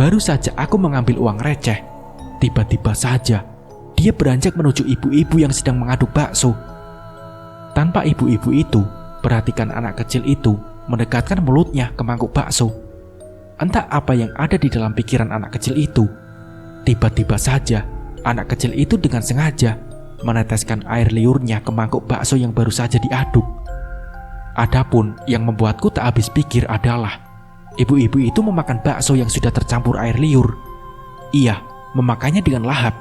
Baru saja aku mengambil uang receh, tiba-tiba saja dia beranjak menuju ibu-ibu yang sedang mengaduk bakso. Tanpa ibu-ibu itu perhatikan anak kecil itu mendekatkan mulutnya ke mangkuk bakso. Entah apa yang ada di dalam pikiran anak kecil itu. Tiba-tiba saja anak kecil itu dengan sengaja meneteskan air liurnya ke mangkuk bakso yang baru saja diaduk. Adapun yang membuatku tak habis pikir adalah ibu-ibu itu memakan bakso yang sudah tercampur air liur. Ia memakannya dengan lahap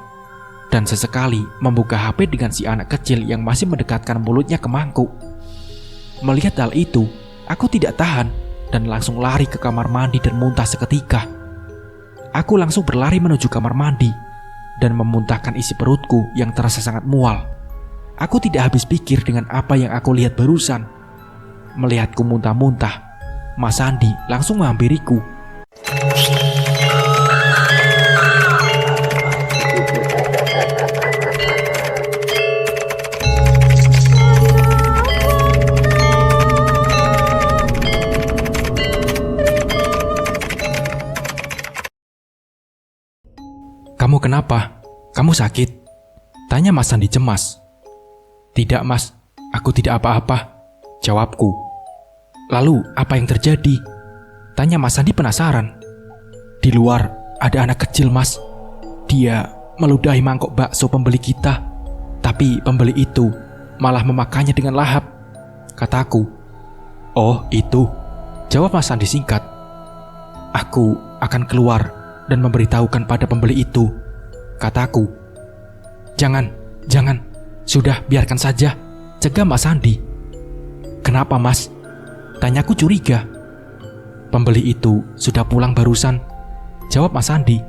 dan sesekali membuka HP dengan si anak kecil yang masih mendekatkan mulutnya ke mangkuk. Melihat hal itu, aku tidak tahan dan langsung lari ke kamar mandi dan muntah seketika. Aku langsung berlari menuju kamar mandi dan memuntahkan isi perutku yang terasa sangat mual. Aku tidak habis pikir dengan apa yang aku lihat barusan. Melihatku muntah-muntah, Mas Andi langsung menghampiriku. "Kamu kenapa? Kamu sakit?" tanya Mas Andi cemas. "Tidak Mas, aku tidak apa-apa," jawabku. "Lalu apa yang terjadi?" tanya Mas Andi penasaran. "Di luar ada anak kecil Mas. Dia meludahi mangkok bakso pembeli kita. Tapi pembeli itu malah memakannya dengan lahap," kataku. "Oh itu," jawab Mas Andi singkat. "Aku akan keluar dan memberitahukan pada pembeli itu," kataku. Jangan, sudah biarkan saja," cegah Mas Andi. "Kenapa Mas?" tanyaku curiga. "Pembeli itu sudah pulang barusan," jawab Mas Andi.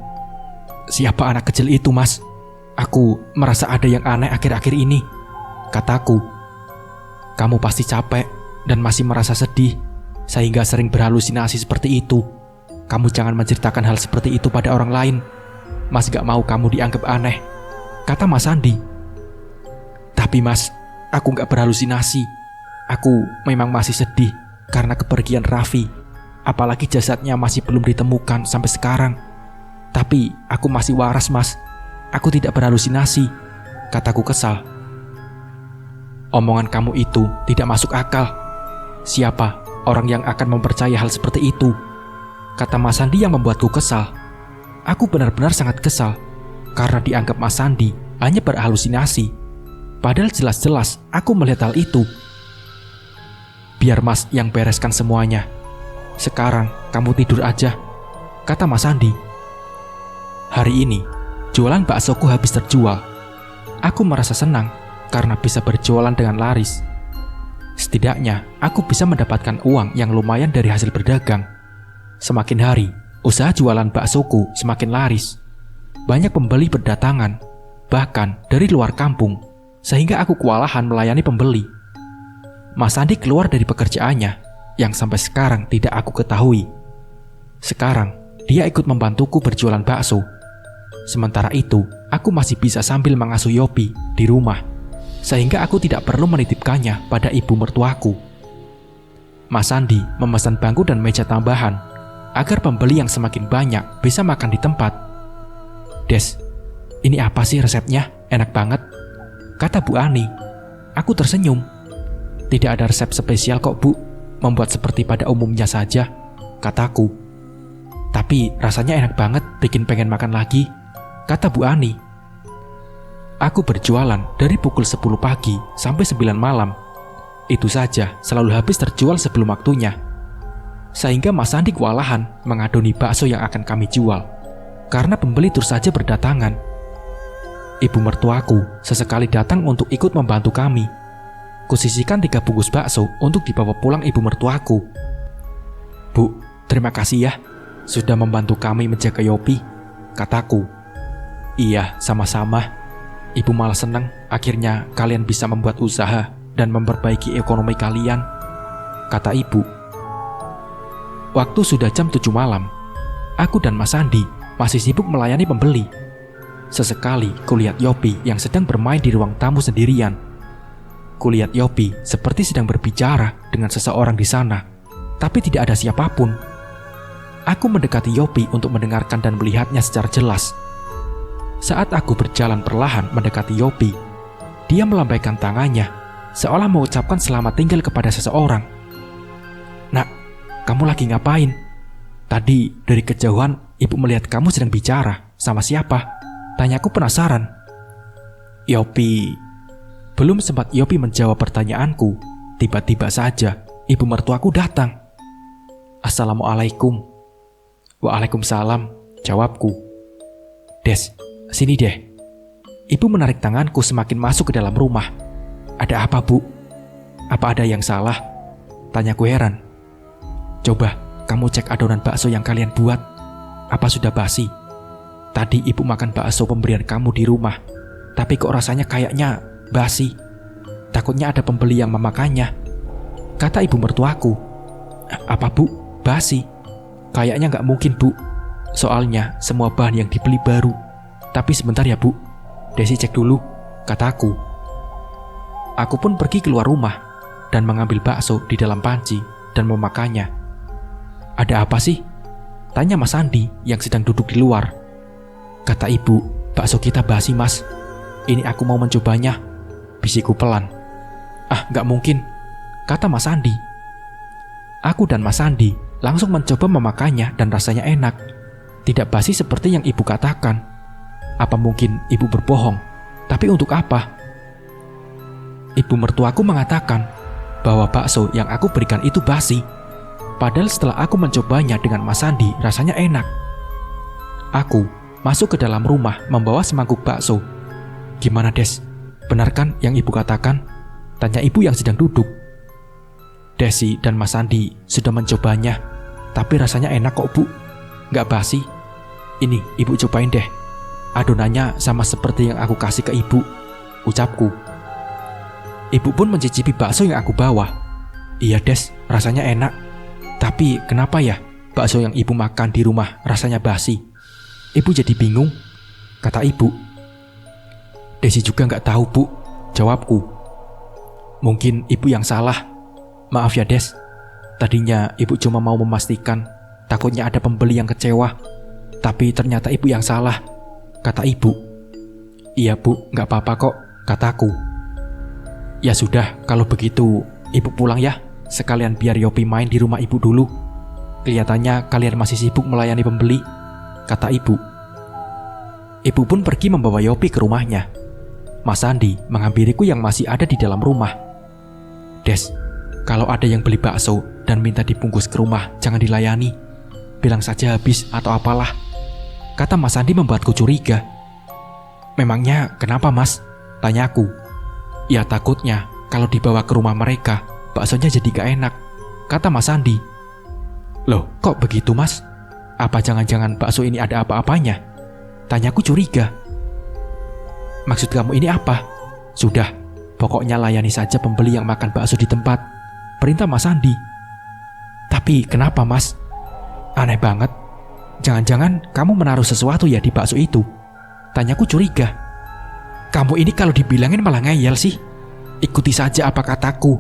"Siapa anak kecil itu Mas? Aku merasa ada yang aneh akhir-akhir ini," kataku. "Kamu pasti capek dan masih merasa sedih sehingga sering berhalusinasi seperti itu. Kamu jangan menceritakan hal seperti itu pada orang lain. Mas gak mau kamu dianggap aneh," kata Mas Andi. "Tapi Mas, aku gak berhalusinasi. Aku memang masih sedih karena kepergian Raffi. Apalagi jasadnya masih belum ditemukan sampai sekarang. Tapi aku masih waras Mas. Aku tidak berhalusinasi," kataku kesal. "Omongan kamu itu tidak masuk akal. Siapa orang yang akan mempercayai hal seperti itu?" kata Mas Andi yang membuatku kesal. Aku benar-benar sangat kesal karena dianggap Mas Andi hanya berhalusinasi. Padahal jelas-jelas aku melihat hal itu. "Biar Mas yang bereskan semuanya. Sekarang kamu tidur aja," kata Mas Andi. Hari ini jualan baksoku habis terjual. Aku merasa senang karena bisa berjualan dengan laris. Setidaknya aku bisa mendapatkan uang yang lumayan dari hasil berdagang. Semakin hari, usaha jualan baksoku semakin laris. Banyak pembeli berdatangan, bahkan dari luar kampung, sehingga aku kewalahan melayani pembeli. Mas Andi keluar dari pekerjaannya, yang sampai sekarang tidak aku ketahui. Sekarang, dia ikut membantuku berjualan bakso. Sementara itu, aku masih bisa sambil mengasuh Yopi di rumah, sehingga aku tidak perlu menitipkannya pada ibu mertuaku. Mas Andi memesan bangku dan meja tambahan, agar pembeli yang semakin banyak bisa makan di tempat. "Des, ini apa sih resepnya? Enak banget," kata Bu Ani. Aku tersenyum. "Tidak ada resep spesial kok Bu, membuat seperti pada umumnya saja," kataku. "Tapi rasanya enak banget, bikin pengen makan lagi," kata Bu Ani. Aku berjualan dari pukul 10 pagi sampai 9 malam. Itu saja selalu habis terjual sebelum waktunya. Sehingga Mas Andi kewalahan mengadoni bakso yang akan kami jual, karena pembeli terus saja berdatangan. Ibu mertuaku sesekali datang untuk ikut membantu kami. Kusisihkan 3 bungkus bakso untuk dibawa pulang ibu mertuaku. "Bu, terima kasih ya, sudah membantu kami menjaga Yopi," kataku. "Iya, sama-sama. Ibu malah senang akhirnya kalian bisa membuat usaha dan memperbaiki ekonomi kalian," kata ibu. Waktu sudah jam 7 malam. Aku dan Mas Andi masih sibuk melayani pembeli. Sesekali kulihat Yopi yang sedang bermain di ruang tamu sendirian. Kulihat Yopi seperti sedang berbicara dengan seseorang di sana, tapi tidak ada siapapun. Aku mendekati Yopi untuk mendengarkan dan melihatnya secara jelas. Saat aku berjalan perlahan mendekati Yopi, dia melambaikan tangannya, seolah mengucapkan selamat tinggal kepada seseorang. "Nak, kamu lagi ngapain? Tadi dari kejauhan ibu melihat kamu sedang bicara. Sama siapa?" Tanyaku penasaran. "Yopi." Belum sempat Yopi menjawab pertanyaanku, tiba-tiba saja ibu mertuaku datang. "Assalamualaikum." "Waalaikumsalam," jawabku. "Des, sini deh." Ibu menarik tanganku semakin masuk ke dalam rumah. "Ada apa, Bu? Apa ada yang salah?" tanyaku heran. "Coba kamu cek adonan bakso yang kalian buat. Apa sudah basi? Tadi ibu makan bakso pemberian kamu di rumah, tapi kok rasanya kayaknya basi. Takutnya ada pembeli yang memakannya," kata ibu mertuaku. "Apa, Bu? Basi? Kayaknya nggak mungkin, Bu. Soalnya semua bahan yang dibeli baru. Tapi sebentar ya, Bu. Desi cek dulu," kataku. Aku pun pergi keluar rumah dan mengambil bakso di dalam panci dan memakannya. "Ada apa sih?" tanya Mas Andi yang sedang duduk di luar. "Kata ibu, bakso kita basi, Mas. Ini aku mau mencobanya," bisikku pelan. "Ah, nggak mungkin," kata Mas Andi. Aku dan Mas Andi langsung mencoba memakannya dan rasanya enak. Tidak basi seperti yang ibu katakan. Apa mungkin ibu berbohong? Tapi untuk apa? Ibu mertuaku mengatakan bahwa bakso yang aku berikan itu basi. Padahal setelah aku mencobanya dengan Mas Andi, rasanya enak. Aku masuk ke dalam rumah membawa semangkuk bakso. "Gimana, Des? Benar kan yang ibu katakan?" tanya ibu yang sedang duduk. "Desi dan Mas Andi sudah mencobanya, tapi rasanya enak kok, Bu. Nggak basi. Ini ibu cobain deh. Adonannya sama seperti yang aku kasih ke ibu," ucapku. Ibu pun mencicipi bakso yang aku bawa. "Iya, Des, rasanya enak. Tapi kenapa ya bakso yang ibu makan di rumah rasanya basi?" Ibu jadi bingung, kata ibu. "Desi juga nggak tahu, Bu," jawabku. "Mungkin ibu yang salah. Maaf ya, Des. Tadinya ibu cuma mau memastikan, takutnya ada pembeli yang kecewa. Tapi ternyata ibu yang salah," kata ibu. "Iya, Bu, nggak apa-apa kok," kataku. "Ya sudah, kalau begitu ibu pulang ya. Sekalian biar Yopi main di rumah ibu dulu. Kelihatannya kalian masih sibuk melayani pembeli," kata ibu. Ibu pun pergi membawa Yopi ke rumahnya. Mas Andi menghampiriku yang masih ada di dalam rumah. "Des, kalau ada yang beli bakso dan minta dibungkus ke rumah, jangan dilayani. Bilang saja habis atau apalah," kata Mas Andi membuatku curiga. "Memangnya kenapa, Mas?" tanyaku. "Ya takutnya kalau dibawa ke rumah mereka, baksonya jadi gak enak," kata Mas Andi. "Loh, kok begitu, Mas? Apa jangan-jangan bakso ini ada apa-apanya?" tanyaku curiga. "Maksud kamu ini apa?" "Sudah, pokoknya layani saja pembeli yang makan bakso di tempat," perintah Mas Andi. "Tapi kenapa, Mas? Aneh banget. Jangan-jangan kamu menaruh sesuatu ya di bakso itu?" tanyaku curiga. "Kamu ini kalau dibilangin malah ngeyel sih. Ikuti saja apa kataku,"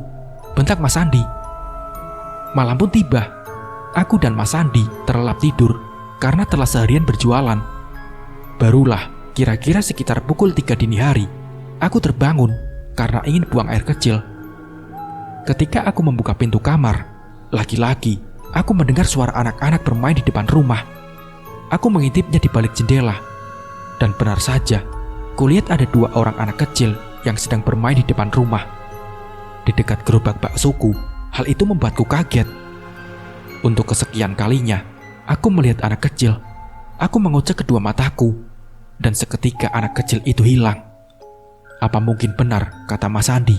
bentak Mas Andi. Malam pun tiba. Aku dan Mas Andi terlelap tidur karena telah seharian berjualan. Barulah kira-kira sekitar pukul 3 dini hari, aku terbangun karena ingin buang air kecil. Ketika aku membuka pintu kamar, lagi-lagi aku mendengar suara anak-anak bermain di depan rumah. Aku mengintipnya di balik jendela, dan benar saja, kulihat ada 2 orang anak kecil yang sedang bermain di depan rumah. Di dekat gerobak baksoku, hal itu membuatku kaget. Untuk kesekian kalinya, aku melihat anak kecil. Aku mengucek kedua mataku, dan seketika anak kecil itu hilang. Apa mungkin benar kata Mas Andi,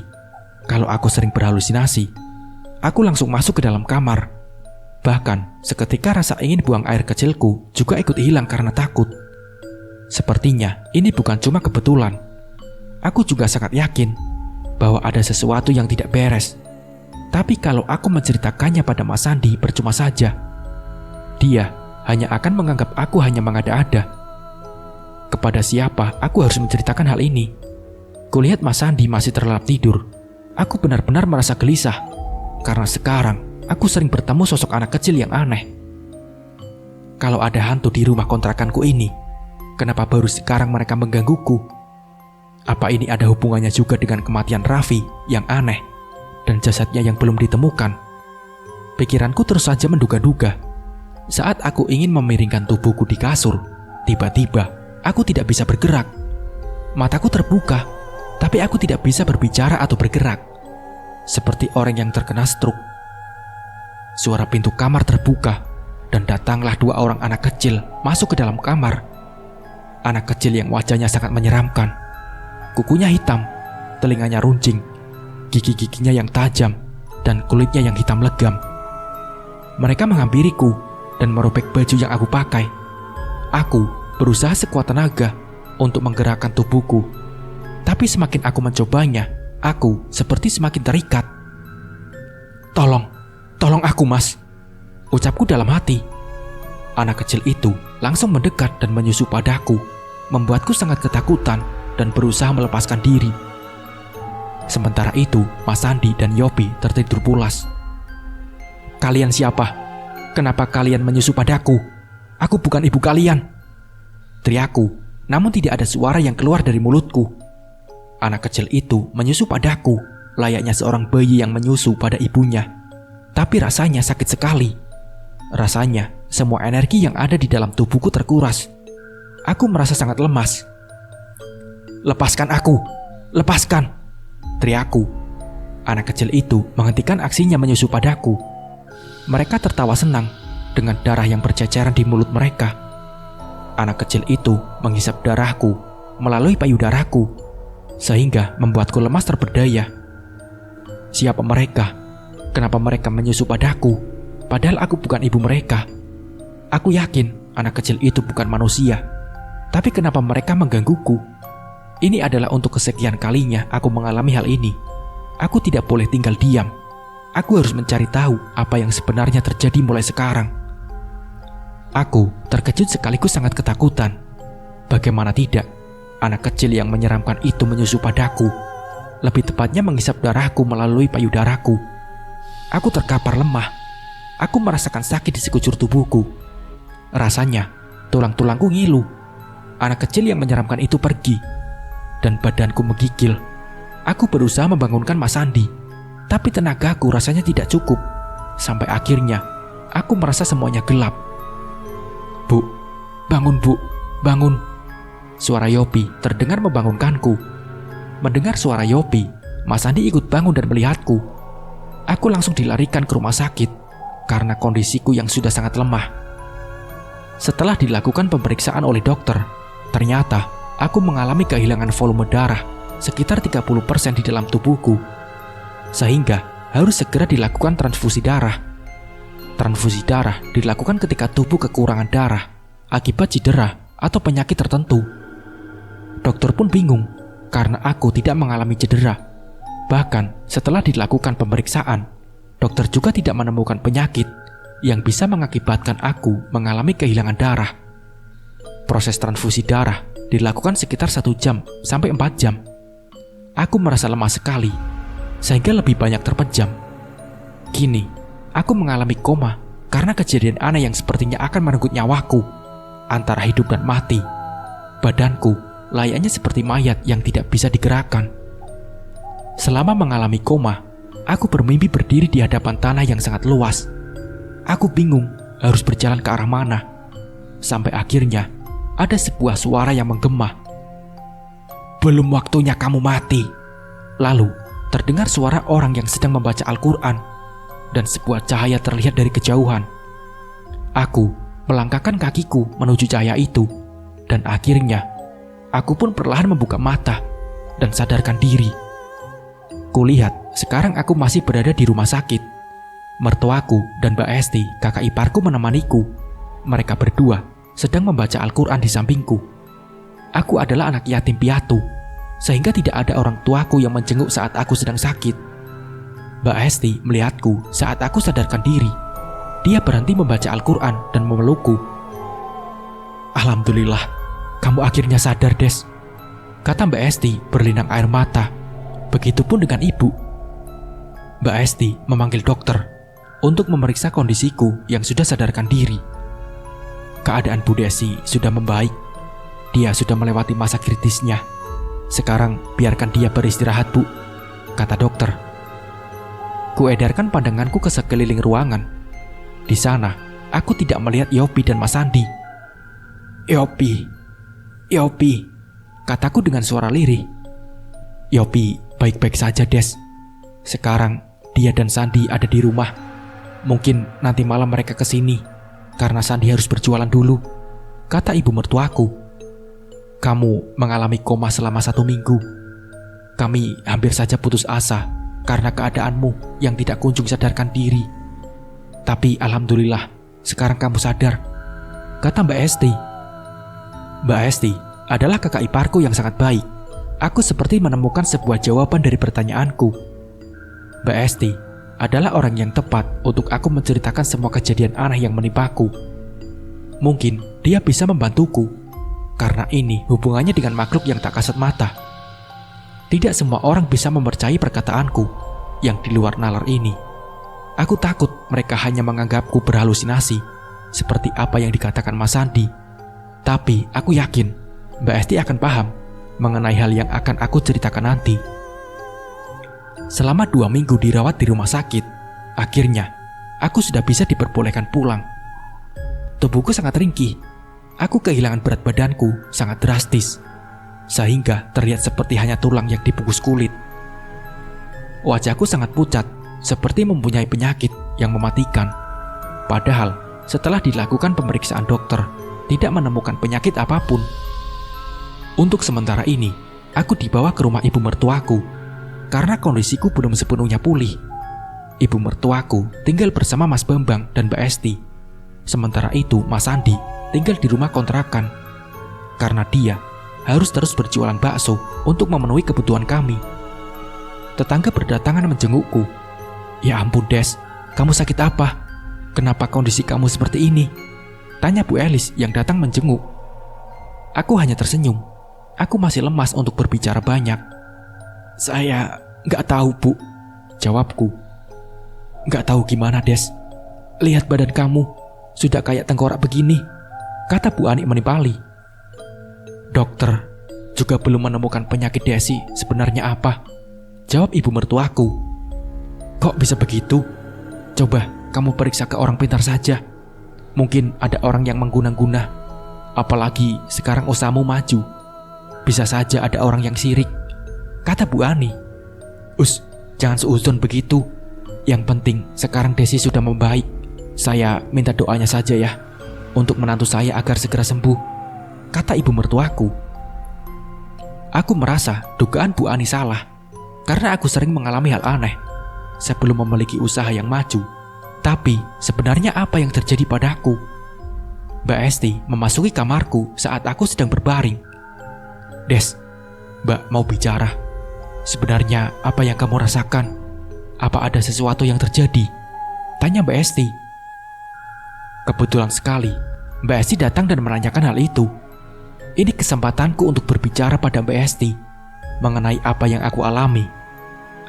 kalau aku sering berhalusinasi? Aku langsung masuk ke dalam kamar. Bahkan seketika rasa ingin buang air kecilku juga ikut hilang karena takut. Sepertinya ini bukan cuma kebetulan. Aku juga sangat yakin bahwa ada sesuatu yang tidak beres. Tapi kalau aku menceritakannya pada Mas Andi percuma saja. Dia hanya akan menganggap aku hanya mengada-ada. Kepada siapa aku harus menceritakan hal ini? Kulihat Mas Andi masih terlelap tidur. Aku benar-benar merasa gelisah, karena sekarang aku sering bertemu sosok anak kecil yang aneh. Kalau ada hantu di rumah kontrakanku ini, kenapa baru sekarang mereka menggangguku? Apa ini ada hubungannya juga dengan kematian Raffi yang aneh dan jasadnya yang belum ditemukan? Pikiranku terus saja menduga-duga. Saat aku ingin memiringkan tubuhku di kasur, tiba-tiba aku tidak bisa bergerak. Mataku terbuka, tapi aku tidak bisa berbicara atau bergerak, seperti orang yang terkena stroke. Suara pintu kamar terbuka, dan datanglah 2 orang anak kecil masuk ke dalam kamar. Anak kecil yang wajahnya sangat menyeramkan. Kukunya hitam, telinganya runcing, gigi-giginya yang tajam, dan kulitnya yang hitam legam. Mereka menghampiriku dan merobek baju yang aku pakai. Aku berusaha sekuat tenaga untuk menggerakkan tubuhku, tapi semakin aku mencobanya, aku seperti semakin terikat. Tolong aku, Mas, ucapku dalam hati. Anak kecil itu langsung mendekat dan menyusup padaku, membuatku sangat ketakutan dan berusaha melepaskan diri. Sementara itu, Mas Sandi dan Yopi tertidur pulas. Kalian siapa? Kenapa kalian menyusup padaku? Aku bukan ibu kalian, teriakku, namun tidak ada suara yang keluar dari mulutku. Anak kecil itu menyusup padaku, layaknya seorang bayi yang menyusu pada ibunya. Tapi rasanya sakit sekali. Rasanya semua energi yang ada di dalam tubuhku terkuras. Aku merasa sangat lemas. Lepaskan aku, lepaskan, teriakku. Anak kecil itu menghentikan aksinya menyusup padaku. Mereka tertawa senang dengan darah yang berceceran di mulut mereka. Anak kecil itu menghisap darahku melalui payudaraku, sehingga membuatku lemas terberdaya. Siapa mereka? Kenapa mereka menyusup padaku? Padahal aku bukan ibu mereka. Aku yakin anak kecil itu bukan manusia. Tapi kenapa mereka menggangguku? Ini adalah untuk kesekian kalinya aku mengalami hal ini. Aku tidak boleh tinggal diam. Aku harus mencari tahu apa yang sebenarnya terjadi mulai sekarang. Aku terkejut sekaligus sangat ketakutan. Bagaimana tidak, anak kecil yang menyeramkan itu menyusup padaku. Lebih tepatnya menghisap darahku melalui payudaraku. Aku terkapar lemah. Aku merasakan sakit di sekujur tubuhku. Rasanya tulang-tulangku ngilu. Anak kecil yang menyeramkan itu pergi, dan badanku menggigil. Aku berusaha membangunkan Mas Sandi, tapi tenagaku rasanya tidak cukup. Sampai akhirnya aku merasa semuanya gelap. Bu, bangun Bu, bangun. Suara Yopi terdengar membangunkanku. Mendengar suara Yopi, Mas Sandi ikut bangun dan melihatku. Aku langsung dilarikan ke rumah sakit karena kondisiku yang sudah sangat lemah. Setelah dilakukan pemeriksaan oleh dokter, ternyata aku mengalami kehilangan volume darah sekitar 30% di dalam tubuhku, sehingga harus segera dilakukan transfusi darah. Transfusi darah dilakukan ketika tubuh kekurangan darah akibat cedera atau penyakit tertentu. Dokter pun bingung karena aku tidak mengalami cedera. Bahkan setelah dilakukan pemeriksaan, dokter juga tidak menemukan penyakit yang bisa mengakibatkan aku mengalami kehilangan darah. Proses transfusi darah dilakukan sekitar 1 jam sampai 4 jam. Aku merasa lemah sekali, sehingga lebih banyak terpejam. Kini, aku mengalami koma karena kejadian aneh yang sepertinya akan merenggut nyawaku. Antara hidup dan mati, badanku layaknya seperti mayat yang tidak bisa digerakkan. Selama mengalami koma, aku bermimpi berdiri di hadapan tanah yang sangat luas. Aku bingung harus berjalan ke arah mana. Sampai akhirnya, ada sebuah suara yang menggema. Belum waktunya kamu mati. Lalu, terdengar suara orang yang sedang membaca Al-Quran, dan sebuah cahaya terlihat dari kejauhan. Aku melangkahkan kakiku menuju cahaya itu, dan akhirnya, aku pun perlahan membuka mata dan sadarkan diri. Kulihat, sekarang aku masih berada di rumah sakit. Mertuaku dan Mbak Esti, kakak iparku menemaniku. Mereka berdua sedang membaca Al-Quran di sampingku. Aku adalah anak yatim piatu, sehingga tidak ada orang tuaku yang menjenguk saat aku sedang sakit. Mbak Esti melihatku saat aku sadarkan diri. Dia berhenti membaca Al-Quran dan memelukku. Alhamdulillah, kamu akhirnya sadar, Des, kata Mbak Esti berlinang air mata. Begitupun dengan ibu. Mbak Esti memanggil dokter untuk memeriksa kondisiku yang sudah sadarkan diri. keadaan Bu Desi sudah membaik. Dia sudah melewati masa kritisnya. Sekarang biarkan dia beristirahat, Bu, kata dokter. Kuedarkan pandanganku ke sekeliling ruangan. Di sana, aku tidak melihat Yopi dan Mas Andi. Yopi, kataku dengan suara lirih. Yopi baik-baik saja, Des. Sekarang dia dan Sandi ada di rumah. Mungkin nanti malam mereka kesini karena Sandi harus berjualan dulu, kata ibu mertuaku. Kamu mengalami koma selama 1 minggu. Kami hampir saja putus asa karena keadaanmu yang tidak kunjung sadarkan diri. Tapi alhamdulillah, sekarang kamu sadar, kata Mbak Esti. Mbak Esti adalah kakak iparku yang sangat baik. Aku seperti menemukan sebuah jawaban dari pertanyaanku. Mbak Esti adalah orang yang tepat untuk aku menceritakan semua kejadian aneh yang menimpaku. Mungkin dia bisa membantuku, karena ini hubungannya dengan makhluk yang tak kasat mata. Tidak semua orang bisa mempercayai perkataanku yang di luar nalar ini. Aku takut mereka hanya menganggapku berhalusinasi, seperti apa yang dikatakan Mas Sandi. Tapi aku yakin Mbak Esti akan paham mengenai hal yang akan aku ceritakan nanti. Selama 2 minggu dirawat di rumah sakit, akhirnya aku sudah bisa diperbolehkan pulang. Tubuhku sangat ringkih. Aku kehilangan berat badanku sangat drastis, sehingga terlihat seperti hanya tulang yang dibungkus kulit. Wajahku sangat pucat, seperti mempunyai penyakit yang mematikan. Padahal setelah dilakukan pemeriksaan dokter, tidak menemukan penyakit apapun. Untuk sementara ini, aku dibawa ke rumah ibu mertuaku karena kondisiku belum sepenuhnya pulih. Ibu mertuaku tinggal bersama Mas Bambang dan Mbak Esti. Sementara itu Mas Andi tinggal di rumah kontrakan karena dia harus terus berjualan bakso untuk memenuhi kebutuhan kami. Tetangga berdatangan menjengukku. Ya ampun, Des, kamu sakit apa? Kenapa kondisi kamu seperti ini? Tanya Bu Elis yang datang menjenguk. Aku hanya tersenyum. Aku masih lemas untuk berbicara banyak. Saya nggak tahu, Bu, jawabku. Nggak tahu gimana, Des. Lihat badan kamu, sudah kayak tengkorak begini, kata Bu Ani menimpali. Dokter juga belum menemukan penyakit Desi sebenarnya apa, jawab ibu mertuaku. Kok bisa begitu? Coba kamu periksa ke orang pintar saja. Mungkin ada orang yang mengguna-guna. Apalagi sekarang usahamu maju. Bisa saja ada orang yang sirik, kata Bu Ani. Jangan seuzon begitu. Yang penting sekarang Desi sudah membaik. Saya minta doanya saja ya, untuk menantu saya agar segera sembuh, kata ibu mertuaku. Aku merasa dugaan Bu Ani salah, karena aku sering mengalami hal aneh sebelum memiliki usaha yang maju. Tapi sebenarnya apa yang terjadi padaku? Mbak Esti memasuki kamarku saat aku sedang berbaring. Des, Mbak mau bicara. Sebenarnya apa yang kamu rasakan? Apa ada sesuatu yang terjadi? Tanya Mbak Esti. Kebetulan sekali, Mbak Esti datang dan menanyakan hal itu. Ini kesempatanku untuk berbicara pada Mbak Esti mengenai apa yang aku alami.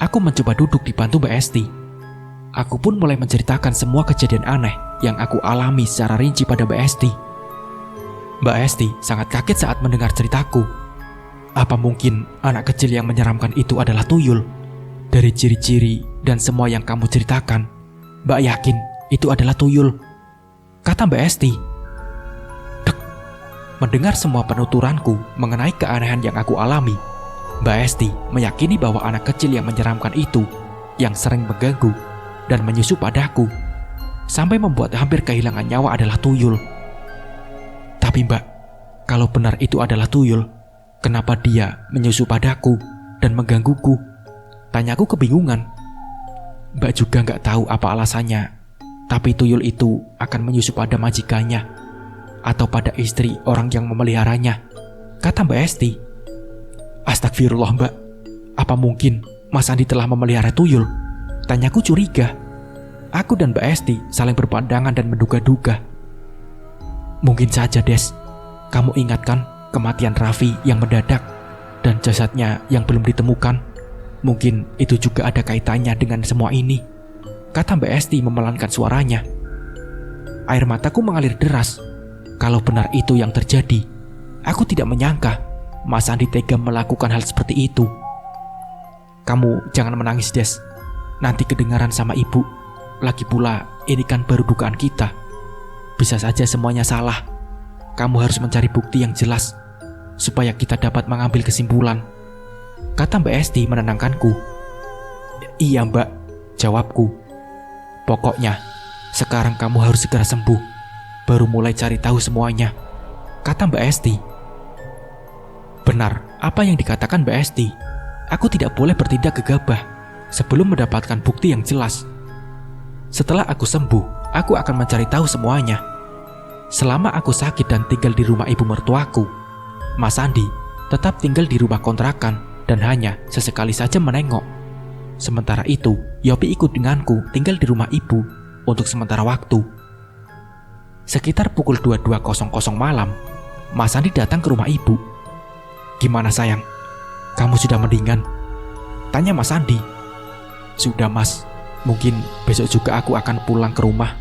Aku mencoba duduk di bantu Mbak Esti. Aku pun mulai menceritakan semua kejadian aneh yang aku alami secara rinci pada Mbak Esti. Mbak Esti sangat kaget saat mendengar ceritaku. Apa mungkin anak kecil yang menyeramkan itu adalah tuyul? Dari ciri-ciri dan semua yang kamu ceritakan, Mbak yakin itu adalah tuyul, kata Mbak Esti. Dek. Mendengar semua penuturanku mengenai keanehan yang aku alami, Mbak Esti meyakini bahwa anak kecil yang menyeramkan itu yang sering mengganggu dan menyusup padaku sampai membuat hampir kehilangan nyawa adalah tuyul. Tapi Mbak, kalau benar itu adalah tuyul, kenapa dia menyusup padaku dan menggangguku? Tanyaku kebingungan. Mbak juga nggak tahu apa alasannya, tapi tuyul itu akan menyusup pada majikannya atau pada istri orang yang memeliharanya, kata Mbak Esti. Astagfirullah, Mbak. Apa mungkin Mas Andi telah memelihara tuyul? Tanyaku curiga. Aku dan Mbak Esti saling berpandangan dan menduga-duga. Mungkin saja, Des. Kamu ingatkan kematian Raffi yang mendadak dan jasadnya yang belum ditemukan? Mungkin itu juga ada kaitannya dengan semua ini, kata Mbak Esti memelankan suaranya. Air mataku mengalir deras. Kalau benar itu yang terjadi, aku tidak menyangka Mas Andi tega melakukan hal seperti itu. Kamu jangan menangis, Des. Nanti kedengaran sama ibu. Lagi pula, ini kan baru dugaan kita. Bisa saja semuanya salah. Kamu harus mencari bukti yang jelas supaya kita dapat mengambil kesimpulan, kata Mbak Esti menenangkanku. Iya, Mbak, jawabku. Pokoknya, sekarang kamu harus segera sembuh, baru mulai cari tahu semuanya, kata Mbak Esti. Benar apa yang dikatakan Mbak Esti. Aku tidak boleh bertindak gegabah sebelum mendapatkan bukti yang jelas. Setelah aku sembuh, aku akan mencari tahu semuanya. Selama aku sakit dan tinggal di rumah ibu mertuaku, Mas Andi tetap tinggal di rumah kontrakan dan hanya sesekali saja menengok. Sementara itu, Yopi ikut denganku tinggal di rumah ibu untuk sementara waktu. Sekitar pukul 22.00 malam, Mas Andi datang ke rumah ibu. Gimana sayang? Kamu sudah mendingan? Tanya Mas Andi. Sudah, Mas. Mungkin besok juga aku akan pulang ke rumah.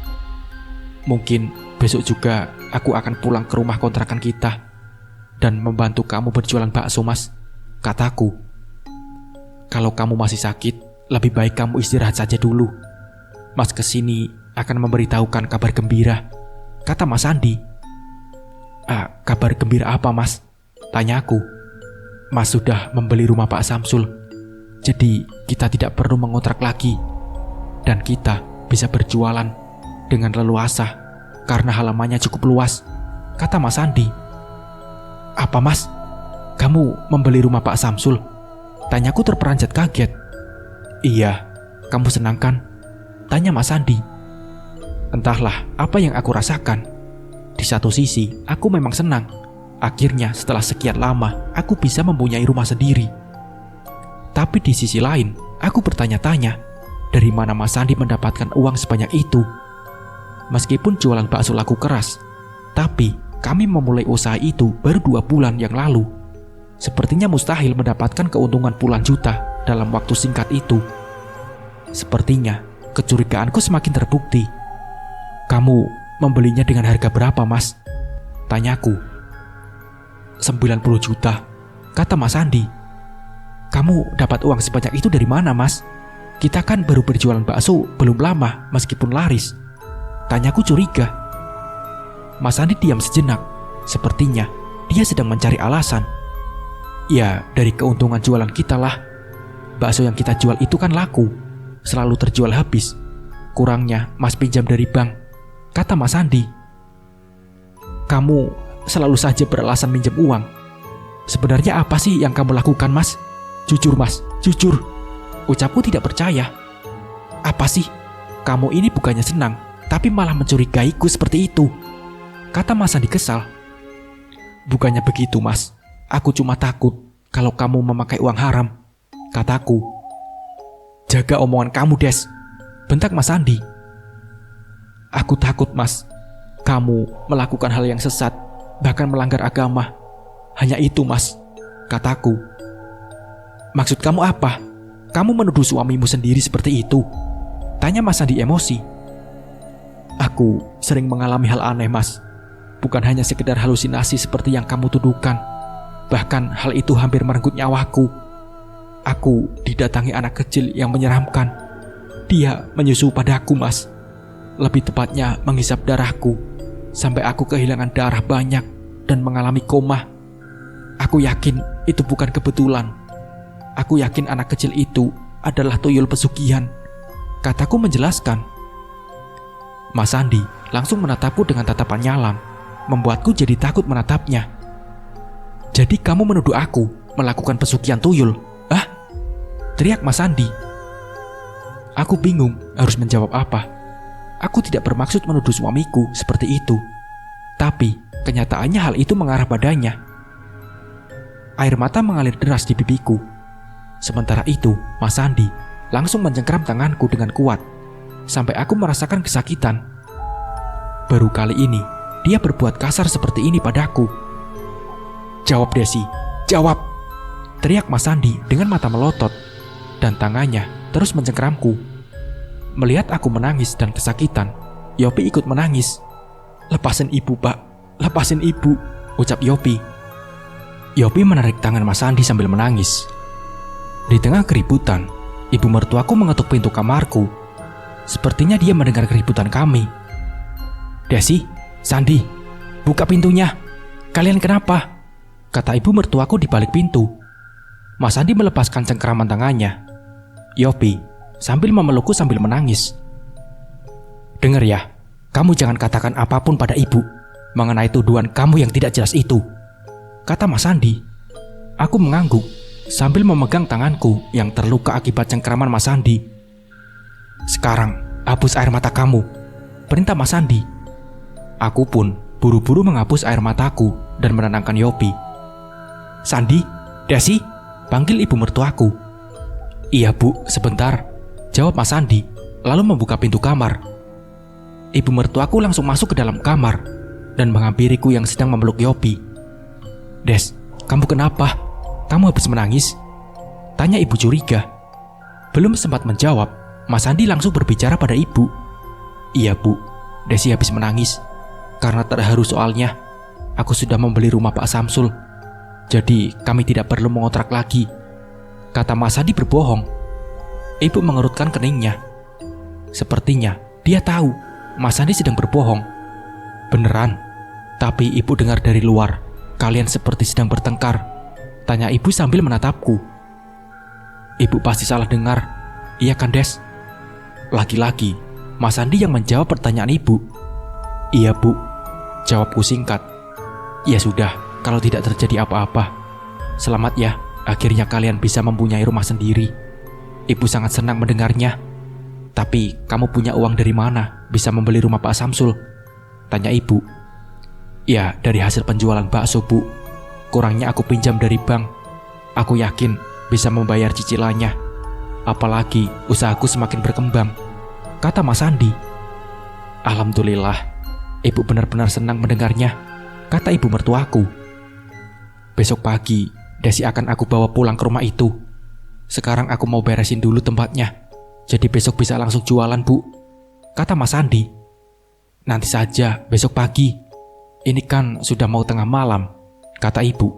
Mungkin besok juga aku akan pulang ke rumah kontrakan kita dan membantu kamu berjualan bakso, Mas, kataku. Kalau kamu masih sakit, lebih baik kamu istirahat saja dulu. Mas kesini akan memberitahukan kabar gembira, kata Mas Andi. Kabar gembira apa, Mas? Tanyaku. Mas sudah membeli rumah Pak Samsul, jadi kita tidak perlu mengontrak lagi. Dan kita bisa berjualan dengan leluasa karena halamannya cukup luas, kata Mas Andi. Apa, Mas? Kamu membeli rumah Pak Samsul? Tanyaku terperanjat kaget. Iya, kamu senang kan? Tanya Mas Andi. Entahlah apa yang aku rasakan. Di satu sisi, aku memang senang. Akhirnya setelah sekian lama, aku bisa mempunyai rumah sendiri. Tapi di sisi lain, aku bertanya-tanya, dari mana Mas Andi mendapatkan uang sebanyak itu? Meskipun jualan bakso laku keras, tapi kami memulai usaha itu baru 2 bulan yang lalu. Sepertinya mustahil mendapatkan keuntungan puluhan juta dalam waktu singkat itu. Sepertinya kecurigaanku semakin terbukti. Kamu membelinya dengan harga berapa, Mas? Tanyaku. 90 juta, kata Mas Andi. Kamu dapat uang sebanyak itu dari mana, Mas? Kita kan baru berjualan bakso belum lama meskipun laris. Tanyaku curiga. Mas Andi diam sejenak. Sepertinya dia sedang mencari alasan. Ya, dari keuntungan jualan kita lah. Bakso yang kita jual itu kan laku, selalu terjual habis. Kurangnya Mas pinjam dari bank, kata Mas Andi. Kamu selalu saja beralasan minjem uang. Sebenarnya apa sih yang kamu lakukan, Mas? Jujur, Mas, jujur. Ucapku tidak percaya. Apa sih? Kamu ini bukannya senang, tapi malah mencurigaiku seperti itu, kata Mas Andi kesal. Bukannya begitu, Mas. Aku cuma takut kalau kamu memakai uang haram, kataku. Jaga omongan kamu, Des, bentak Mas Andi. Aku takut, Mas. Kamu melakukan hal yang sesat, bahkan melanggar agama. Hanya itu, Mas, kataku. Maksud kamu apa? Kamu menuduh suamimu sendiri seperti itu? Tanya Mas Andi emosi. Aku sering mengalami hal aneh, Mas. Bukan hanya sekedar halusinasi seperti yang kamu tuduhkan. Bahkan hal itu hampir merenggut nyawaku. Aku didatangi anak kecil yang menyeramkan. Dia menyusu padaku, Mas. Lebih tepatnya menghisap darahku, sampai aku kehilangan darah banyak dan mengalami koma. Aku yakin itu bukan kebetulan. Aku yakin anak kecil itu adalah tuyul pesugihan, kataku menjelaskan. Mas Andi langsung menatapku dengan tatapan nyalam, membuatku jadi takut menatapnya. Jadi kamu menuduh aku melakukan pesugihan tuyul? Ah? Teriak Mas Andi. Aku bingung harus menjawab apa. Aku tidak bermaksud menuduh suamiku seperti itu. Tapi kenyataannya hal itu mengarah padanya. Air mata mengalir deras di pipiku. Sementara itu, Mas Andi langsung mencengkram tanganku dengan kuat, sampai aku merasakan kesakitan. Baru kali ini, dia berbuat kasar seperti ini padaku. Jawab, Desi, jawab! Teriak Mas Andi dengan mata melotot, dan tangannya terus mencengkramku. Melihat aku menangis dan kesakitan, Yopi ikut menangis. Lepasin ibu, Pak. lepasin ibu, ucap Yopi. Yopi menarik tangan Mas Sandi sambil menangis. Di tengah keributan, ibu mertuaku mengetuk pintu kamarku. Sepertinya dia mendengar keributan kami. Desi, Sandi, buka pintunya. Kalian kenapa? Kata ibu mertuaku di balik pintu. Mas Sandi melepaskan cengkeraman tangannya. Yopi sambil memelukku sambil menangis. Dengar ya, kamu jangan katakan apapun pada ibu mengenai tuduhan kamu yang tidak jelas itu, kata Mas Sandi. Aku mengangguk sambil memegang tanganku yang terluka akibat cengkeraman Mas Sandi. Sekarang hapus air mata kamu, perintah Mas Sandi. Aku pun buru-buru menghapus air mataku dan menenangkan Yopi. Sandi, Desi, panggil ibu mertuaku. Iya bu, sebentar, jawab Mas Sandi, lalu membuka pintu kamar. Ibu mertuaku langsung masuk ke dalam kamar dan menghampiriku yang sedang memeluk Yopi. Des, kamu kenapa? Kamu habis menangis? Tanya ibu curiga. Belum sempat menjawab, Mas Sandi langsung berbicara pada ibu. Iya bu, Desi habis menangis. Karena terharu soalnya, aku sudah membeli rumah Pak Samsul. Jadi kami tidak perlu mengontrak lagi, kata Mas Sandi berbohong. Ibu mengerutkan keningnya. Sepertinya dia tahu Mas Sandi sedang berbohong. Beneran? Tapi ibu dengar dari luar, kalian seperti sedang bertengkar, tanya ibu sambil menatapku. Ibu pasti salah dengar, iya kan Des? Lagi-lagi Mas Sandi yang menjawab pertanyaan ibu. Iya bu, jawabku singkat. Ya sudah, kalau tidak terjadi apa-apa. Selamat ya, akhirnya kalian bisa mempunyai rumah sendiri. Ibu sangat senang mendengarnya. Tapi kamu punya uang dari mana bisa membeli rumah Pak Samsul? Tanya ibu. Ya, dari hasil penjualan bakso bu. Kurangnya aku pinjam dari bank. Aku yakin bisa membayar cicilannya. Apalagi usahaku semakin berkembang, kata Mas Sandi. Alhamdulillah, ibu benar-benar senang mendengarnya, kata ibu mertuaku. Besok pagi Desi akan aku bawa pulang ke rumah itu. Sekarang aku mau beresin dulu tempatnya, jadi besok bisa langsung jualan bu, kata Mas Sandi. Nanti saja besok pagi, ini kan sudah mau tengah malam, kata ibu.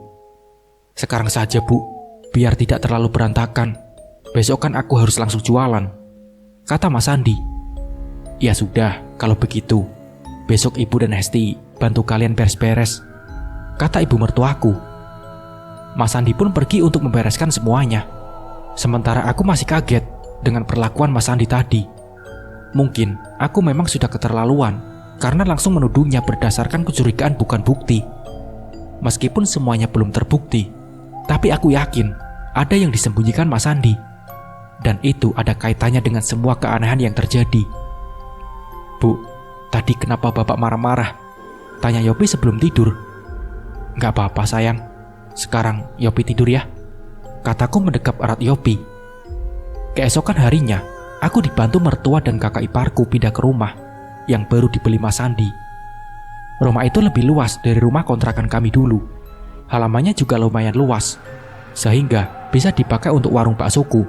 Sekarang saja bu, biar tidak terlalu berantakan. Besok kan aku harus langsung jualan, kata Mas Sandi. Ya sudah, kalau begitu besok ibu dan Hesti bantu kalian beres-beres, kata ibu mertuaku. Mas Sandi pun pergi untuk membereskan semuanya. Sementara aku masih kaget dengan perlakuan Mas Sandi tadi. Mungkin aku memang sudah keterlaluan karena langsung menuduhnya berdasarkan kecurigaan bukan bukti. Meskipun semuanya belum terbukti, tapi aku yakin ada yang disembunyikan Mas Sandi. Dan itu ada kaitannya dengan semua keanehan yang terjadi. Bu, tadi kenapa bapak marah-marah? Tanya Yopi sebelum tidur. Gak apa-apa sayang, sekarang Yopi tidur ya, kataku mendekap erat Yopi. Keesokan harinya, aku dibantu mertua dan kakak iparku pindah ke rumah yang baru dibeli Mas Sandi. Rumah itu lebih luas dari rumah kontrakan kami dulu. Halamannya juga lumayan luas, sehingga bisa dipakai untuk warung baksoku.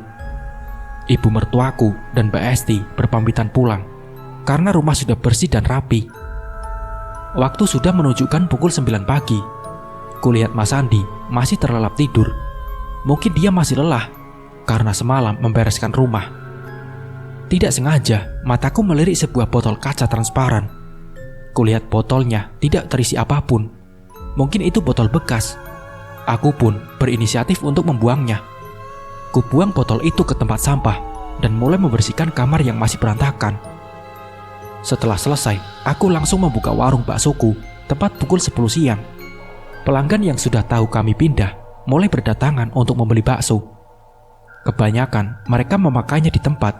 Ibu mertuaku dan Mbak Esti berpamitan pulang karena rumah sudah bersih dan rapi. Waktu sudah menunjukkan pukul 9 pagi. Kulihat Mas Sandi masih terlelap tidur. Mungkin dia masih lelah karena semalam membereskan rumah. Tidak sengaja, mataku melirik sebuah botol kaca transparan. Kulihat botolnya tidak terisi apapun. Mungkin itu botol bekas. Aku pun berinisiatif untuk membuangnya. Kubuang botol itu ke tempat sampah dan mulai membersihkan kamar yang masih berantakan. Setelah selesai, aku langsung membuka warung baksoku tepat pukul 10 siang. Pelanggan yang sudah tahu kami pindah mulai berdatangan untuk membeli bakso. Kebanyakan mereka memakainya di tempat,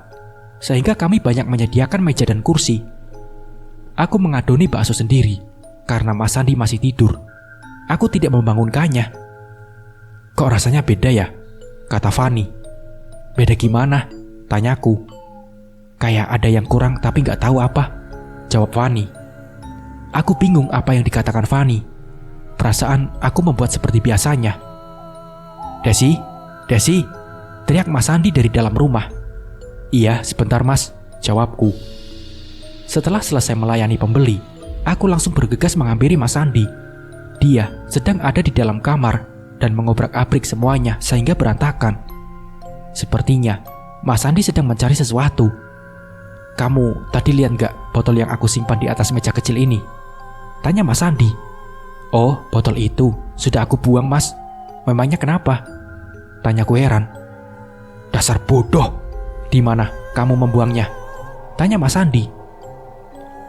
sehingga kami banyak menyediakan meja dan kursi. Aku mengadoni bakso sendiri karena Mas Sandi masih tidur. Aku tidak membangunkannya. Kok rasanya beda ya? Kata Fani. Beda gimana? Tanyaku. Kayak ada yang kurang tapi gak tahu apa, jawab Fani. Aku bingung apa yang dikatakan Fani. Perasaan aku membuat seperti biasanya. Desi, Desi, teriak Mas Sandi dari dalam rumah. Iya, sebentar mas, jawabku. Setelah selesai melayani pembeli, Aku langsung bergegas menghampiri Mas Sandi. Dia sedang ada di dalam kamar dan mengobrak-abrik semuanya sehingga berantakan. Sepertinya Mas Sandi sedang mencari sesuatu. "Kamu tadi lihat gak botol yang aku simpan di atas meja kecil ini?" tanya Mas Sandi. "Oh, botol itu sudah aku buang, Mas. Memangnya kenapa?" tanyaku heran. "Dasar bodoh, di mana kamu membuangnya?" tanya Mas Sandi.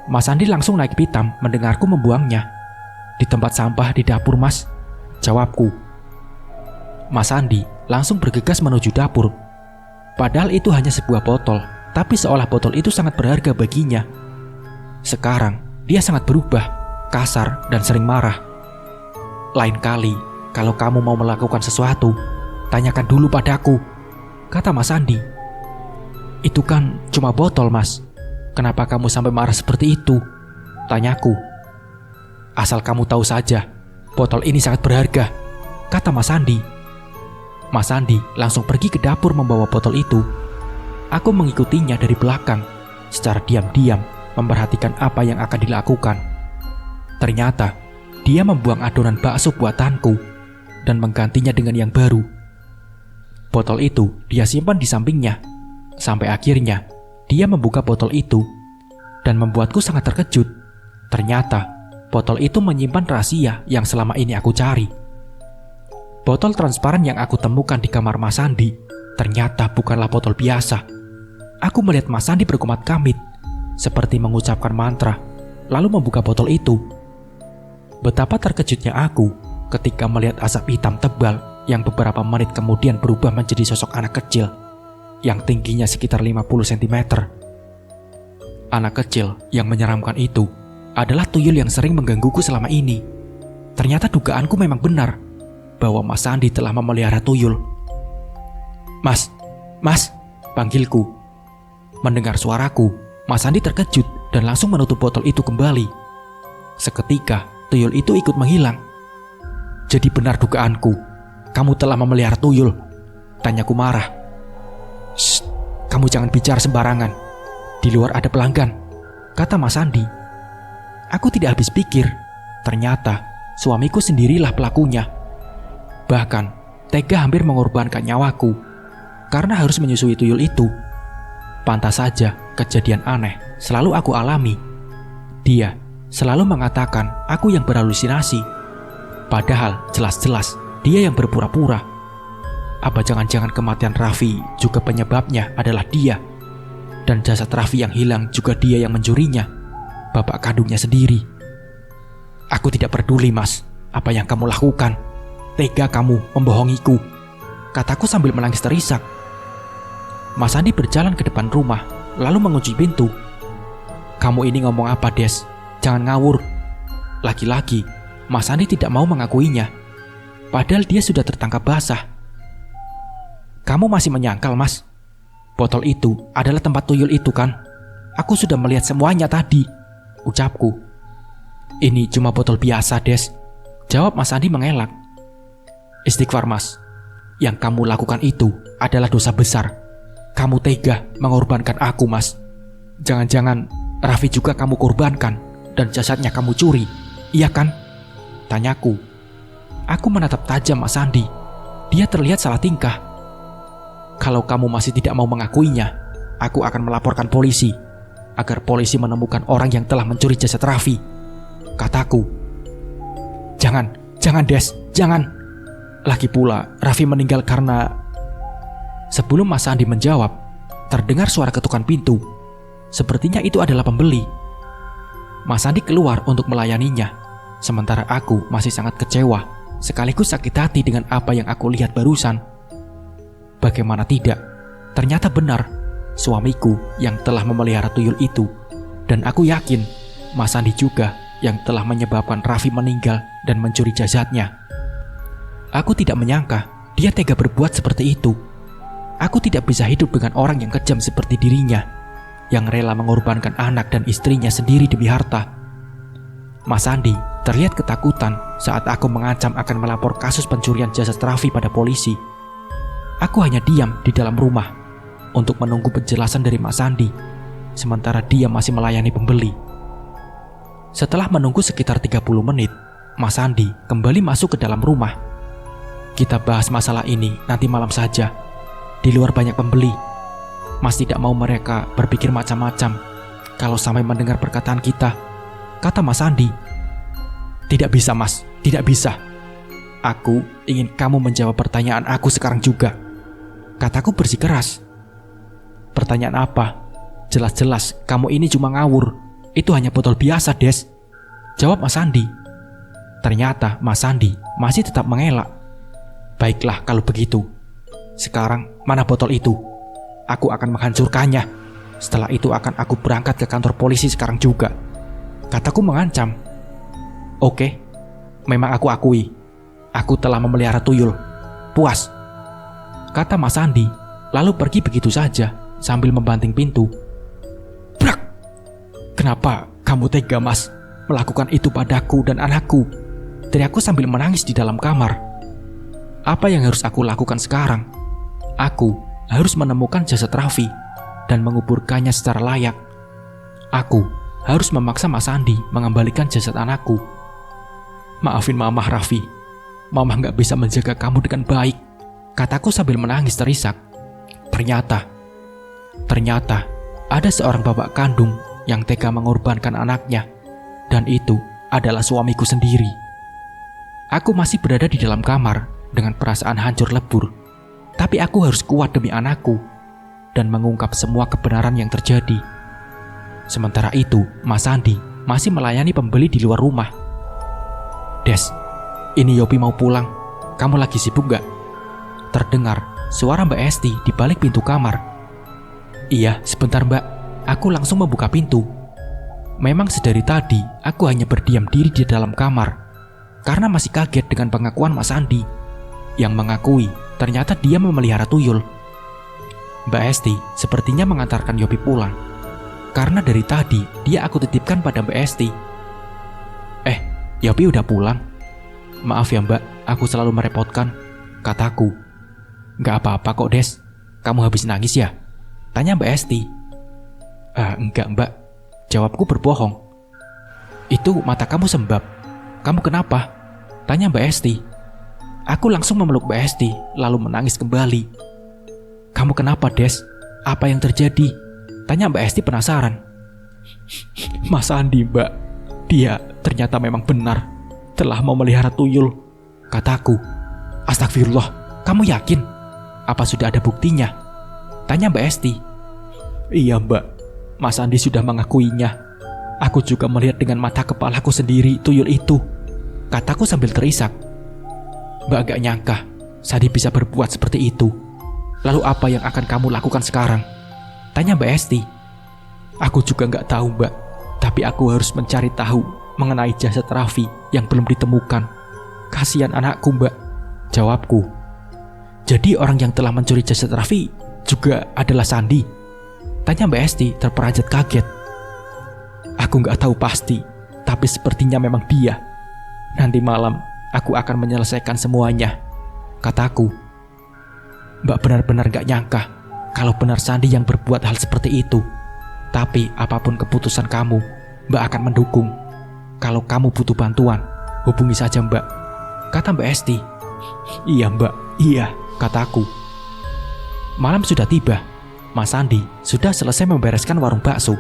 Mas Sandi langsung naik pitam mendengarku membuangnya. "Di tempat sampah di dapur, Mas," jawabku. Mas Sandi langsung bergegas menuju dapur. Padahal itu hanya sebuah botol, tapi seolah botol itu sangat berharga baginya. Sekarang dia sangat berubah, kasar dan sering marah. "Lain kali, kalau kamu mau melakukan sesuatu, tanyakan dulu padaku," kata Mas Sandi. "Itu kan cuma botol, Mas. Kenapa kamu sampai marah seperti itu?" tanyaku. "Asal kamu tahu saja, botol ini sangat berharga," kata Mas Sandi. Mas Sandi langsung pergi ke dapur membawa botol itu. Aku mengikutinya dari belakang, secara diam-diam memperhatikan apa yang akan dilakukan. Ternyata dia membuang adonan bakso buatanku dan menggantinya dengan yang baru. Botol itu dia simpan di sampingnya, sampai akhirnya dia membuka botol itu dan membuatku sangat terkejut. Ternyata botol itu menyimpan rahasia yang selama ini aku cari. Botol transparan yang aku temukan di kamar Mas Sandi ternyata bukanlah botol biasa. Aku melihat Mas Sandi berkomat-kamit, seperti mengucapkan mantra, lalu membuka botol itu. Betapa terkejutnya aku ketika melihat asap hitam tebal yang beberapa menit kemudian berubah menjadi sosok anak kecil yang tingginya sekitar 50 cm. Anak kecil yang menyeramkan itu adalah tuyul yang sering menggangguku selama ini. Ternyata dugaanku memang benar, bahwa Mas Sandi telah memelihara tuyul. Mas, panggilku. Mendengar suaraku, Mas Sandi terkejut dan langsung menutup botol itu kembali. Seketika, tuyul itu ikut menghilang. "Jadi benar dugaanku, kamu telah memelihara tuyul?" tanyaku marah. "Shh, kamu jangan bicara sembarangan. Di luar ada pelanggan," kata Mas Sandi. Aku tidak habis pikir. Ternyata suamiku sendirilah pelakunya. Bahkan tega hampir mengorbankan nyawaku karena harus menyusui tuyul itu. Pantas saja kejadian aneh selalu aku alami. Dia selalu mengatakan aku yang berhalusinasi, padahal jelas-jelas dia yang berpura-pura. Apa jangan-jangan kematian Raffi juga penyebabnya adalah dia? Dan jasad Raffi yang hilang juga dia yang mencurinya, bapak kandungnya sendiri. "Aku tidak peduli, Mas, apa yang kamu lakukan. Tega kamu membohongiku," kataku sambil menangis terisak. Mas Sandi berjalan ke depan rumah, lalu mengunci pintu. "Kamu ini ngomong apa, Des? Jangan ngawur." Lagi-lagi, Mas Sandi tidak mau mengakuinya, padahal dia sudah tertangkap basah. "Kamu masih menyangkal, Mas? Botol itu adalah tempat tuyul itu kan? Aku sudah melihat semuanya tadi," ucapku. "Ini cuma botol biasa, Des," jawab Mas Sandi mengelak. "Istighfar, Mas. Yang kamu lakukan itu adalah dosa besar. Kamu tega mengorbankan aku, Mas. Jangan-jangan Raffi juga kamu korbankan dan jasadnya kamu curi, iya kan?" tanyaku. Aku menatap tajam Mas Sandi. Dia terlihat salah tingkah. "Kalau kamu masih tidak mau mengakuinya, aku akan melaporkan polisi agar polisi menemukan orang yang telah mencuri jasad Raffi," kataku. Jangan, Des, jangan. Lagi pula Raffi meninggal karena..." Sebelum Mas Sandi menjawab, terdengar suara ketukan pintu. Sepertinya itu adalah pembeli. Mas Sandi keluar untuk melayaninya, sementara aku masih sangat kecewa, sekaligus sakit hati dengan apa yang aku lihat barusan. Bagaimana tidak, ternyata benar, suamiku yang telah memelihara tuyul itu. Dan aku yakin, Mas Sandi juga yang telah menyebabkan Raffi meninggal dan mencuri jasadnya. Aku tidak menyangka dia tega berbuat seperti itu. Aku tidak bisa hidup dengan orang yang kejam seperti dirinya, yang rela mengorbankan anak dan istrinya sendiri demi harta. Mas Sandi terlihat ketakutan saat aku mengancam akan melapor kasus pencurian jasad Raffi pada polisi. Aku hanya diam di dalam rumah untuk menunggu penjelasan dari Mas Sandi, sementara dia masih melayani pembeli. Setelah menunggu sekitar 30 menit, Mas Andi kembali masuk ke dalam rumah. Kita bahas masalah ini nanti malam saja. Di luar banyak pembeli. Mas tidak mau mereka berpikir macam-macam kalau sampai mendengar perkataan kita, kata Mas Andi. Tidak bisa Mas, tidak bisa. Aku ingin kamu menjawab pertanyaan aku sekarang juga, kataku bersikeras. Pertanyaan apa? Jelas-jelas kamu ini cuma ngawur. Itu hanya botol biasa, Des, jawab Mas Andi. Ternyata Mas Andi masih tetap mengelak. Baiklah kalau begitu. Sekarang mana botol itu? Aku akan menghancurkannya. Setelah itu akan aku berangkat ke kantor polisi sekarang juga, kataku mengancam. Oke, memang aku akui. Aku telah memelihara tuyul. Puas, kata Mas Andi, lalu pergi begitu saja sambil membanting pintu. Brak! Kenapa kamu tega, Mas, melakukan itu padaku dan anakku? Teriakku sambil menangis di dalam kamar. Apa yang harus aku lakukan sekarang? Aku harus menemukan jasad Raffi dan menguburkannya secara layak. Aku harus memaksa Mas Andi mengembalikan jasad anakku. Maafin Mamah, Raffi. Mamah gak bisa menjaga kamu dengan baik, kataku sambil menangis terisak. Ternyata ada seorang bapak kandung yang tega mengorbankan anaknya, dan itu adalah suamiku sendiri. Aku masih berada di dalam kamar dengan perasaan hancur lebur, tapi aku harus kuat demi anakku dan mengungkap semua kebenaran yang terjadi. Sementara itu, Mas Andi masih melayani pembeli di luar rumah. Des, ini Yopi mau pulang. Kamu lagi sibuk gak? Terdengar suara Mbak Esti di balik pintu kamar. Iya, sebentar Mbak. Aku langsung membuka pintu. Memang sedari tadi aku hanya berdiam diri di dalam kamar karena masih kaget dengan pengakuan Mas Andi yang mengakui ternyata dia memelihara tuyul. Mbak Esti sepertinya mengantarkan Yopi pulang karena dari tadi dia aku titipkan pada Mbak Esti. Yopi udah pulang? Maaf ya Mbak, aku selalu merepotkan, kataku. Gak apa-apa kok Des, kamu habis nangis ya? Tanya Mbak Esti. Enggak Mbak, jawabku berbohong. Itu mata kamu sembab. Kamu kenapa? Tanya Mbak Esti. Aku langsung memeluk Mbak Esti lalu menangis kembali. Kamu kenapa Des? Apa yang terjadi? Tanya Mbak Esti penasaran. Mas Andi Mbak, dia ternyata memang benar telah memelihara tuyul, kataku. Astagfirullah, kamu yakin? Apa sudah ada buktinya? Tanya Mbak Esti. Iya Mbak, Mas Andi sudah mengakuinya. Aku juga melihat dengan mata kepalaku sendiri tuyul itu, kataku sambil terisak. Mbak gak nyangka Sadi bisa berbuat seperti itu. Lalu apa yang akan kamu lakukan sekarang? Tanya Mbak Esti. Aku juga gak tahu Mbak, tapi aku harus mencari tahu mengenai jasad Raffi yang belum ditemukan. Kasihan anakku Mbak, jawabku. Jadi orang yang telah mencuri jasad Raffi juga adalah Sandi? Tanya Mbak Esti terperanjat kaget. Aku gak tahu pasti, tapi sepertinya memang dia. Nanti malam aku akan menyelesaikan semuanya, kataku. Mbak benar-benar gak nyangka kalau benar Sandi yang berbuat hal seperti itu. Tapi apapun keputusan kamu, Mbak akan mendukung. Kalau kamu butuh bantuan, hubungi saja Mbak, kata Mbak Esti. Iya Mbak, iya, kataku. Malam sudah tiba. Mas Andi sudah selesai membereskan warung bakso.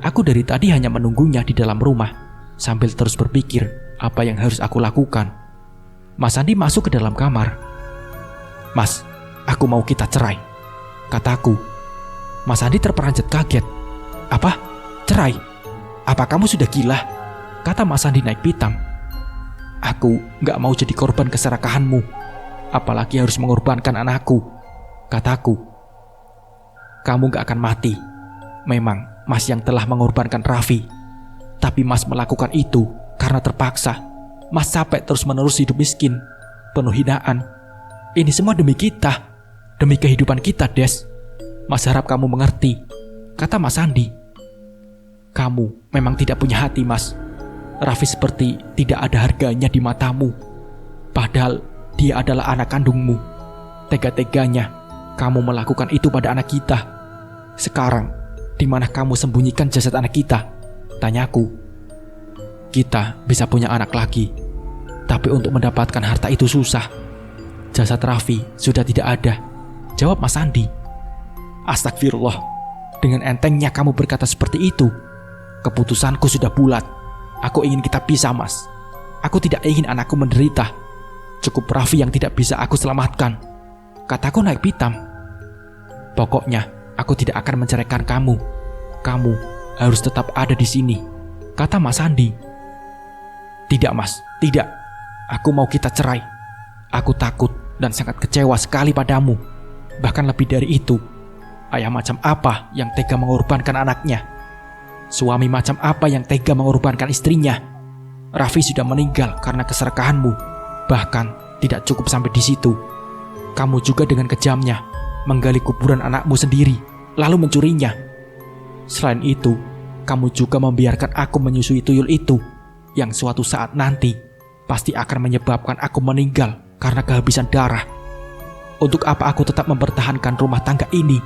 Aku dari tadi hanya menunggunya di dalam rumah sambil terus berpikir apa yang harus aku lakukan. Mas Andi masuk ke dalam kamar. Mas, aku mau kita cerai, kataku. Mas Andi terperanjat kaget. Apa? Cerai? Apa kamu sudah gila? Kata Mas Andi naik pitam. Aku gak mau jadi korban keserakahanmu, apalagi harus mengorbankan anakku, kataku. Kamu gak akan mati. Memang Mas yang telah mengorbankan Raffi, tapi Mas melakukan itu karena terpaksa. Mas capek terus-menerus hidup miskin, penuh hinaan. Ini semua demi kita, demi kehidupan kita, Des. Mas harap kamu mengerti, kata Mas Andi. Kamu memang tidak punya hati, Mas. Raffi seperti tidak ada harganya di matamu. Padahal dia adalah anak kandungmu. Tega-teganya kamu melakukan itu pada anak kita. Sekarang, di mana kamu sembunyikan jasad anak kita? Tanyaku. kita bisa punya anak lagi. Tapi untuk mendapatkan harta itu susah. Jasad Raffi sudah tidak ada, jawab Mas Andi. Astagfirullah, dengan entengnya kamu berkata seperti itu. Keputusanku sudah bulat. Aku ingin kita pisah, Mas. Aku tidak ingin anakku menderita. Cukup Raffi yang tidak bisa aku selamatkan, kataku naik pitam. Pokoknya aku tidak akan menceraikan kamu. Kamu harus tetap ada di sini, kata Mas Andi. Tidak, Mas, tidak. Aku mau kita cerai. Aku takut dan sangat kecewa sekali padamu. Bahkan lebih dari itu, ayah macam apa yang tega mengorbankan anaknya? Suami macam apa yang tega mengorbankan istrinya? Raffi sudah meninggal karena keserakahanmu. Bahkan tidak cukup sampai di situ. Kamu juga dengan kejamnya menggali kuburan anakmu sendiri, lalu mencurinya. Selain itu, kamu juga membiarkan aku menyusui tuyul itu, yang suatu saat nanti pasti akan menyebabkan aku meninggal karena kehabisan darah. Untuk apa aku tetap mempertahankan rumah tangga ini?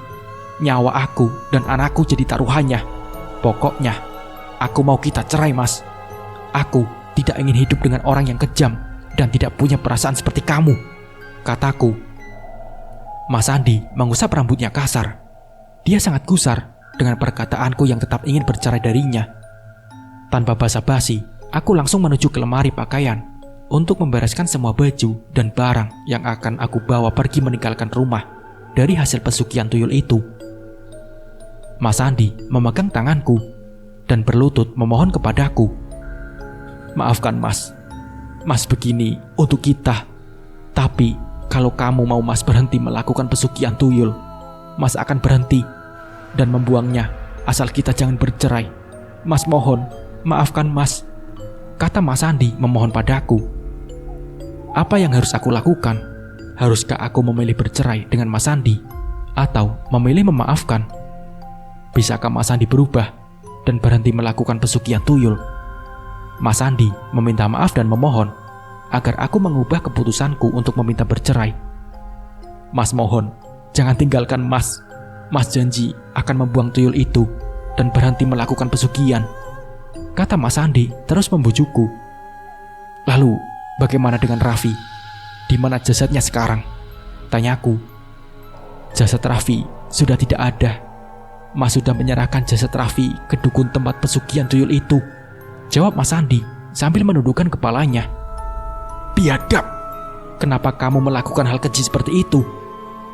Nyawa aku dan anakku jadi taruhannya. Pokoknya, aku mau kita cerai, Mas. Aku tidak ingin hidup dengan orang yang kejam dan tidak punya perasaan seperti kamu, kataku. Mas Andi mengusap rambutnya kasar. Dia sangat gusar dengan perkataanku yang tetap ingin bercerai darinya. Tanpa basa-basi, aku langsung menuju ke lemari pakaian untuk membereskan semua baju dan barang yang akan aku bawa pergi meninggalkan rumah dari hasil pesugihan tuyul itu. Mas Andi memegang tanganku dan berlutut memohon kepadaku. Maafkan Mas, Mas begini untuk kita. Tapi kalau kamu mau Mas berhenti melakukan pesugihan tuyul, Mas akan berhenti dan membuangnya asal kita jangan bercerai. Mas mohon, maafkan Mas, kata Mas Andi memohon padaku. Apa yang harus aku lakukan? Haruskah aku memilih bercerai dengan Mas Andi atau memilih memaafkan? Bisakah Mas Andi berubah dan berhenti melakukan pesugihan tuyul? Mas Andi meminta maaf dan memohon agar aku mengubah keputusanku untuk meminta bercerai. Mas mohon, jangan tinggalkan Mas. Mas janji akan membuang tuyul itu dan berhenti melakukan pesugihan, kata Mas Andi terus membujukku. Lalu, bagaimana dengan Raffi? Di mana jasadnya sekarang? Tanyaku. Jasad Raffi sudah tidak ada. Mas sudah menyerahkan jasad Raffi ke dukun tempat pesugihan tuyul itu, jawab Mas Andi sambil menundukkan kepalanya. Biadab! Kenapa kamu melakukan hal keji seperti itu?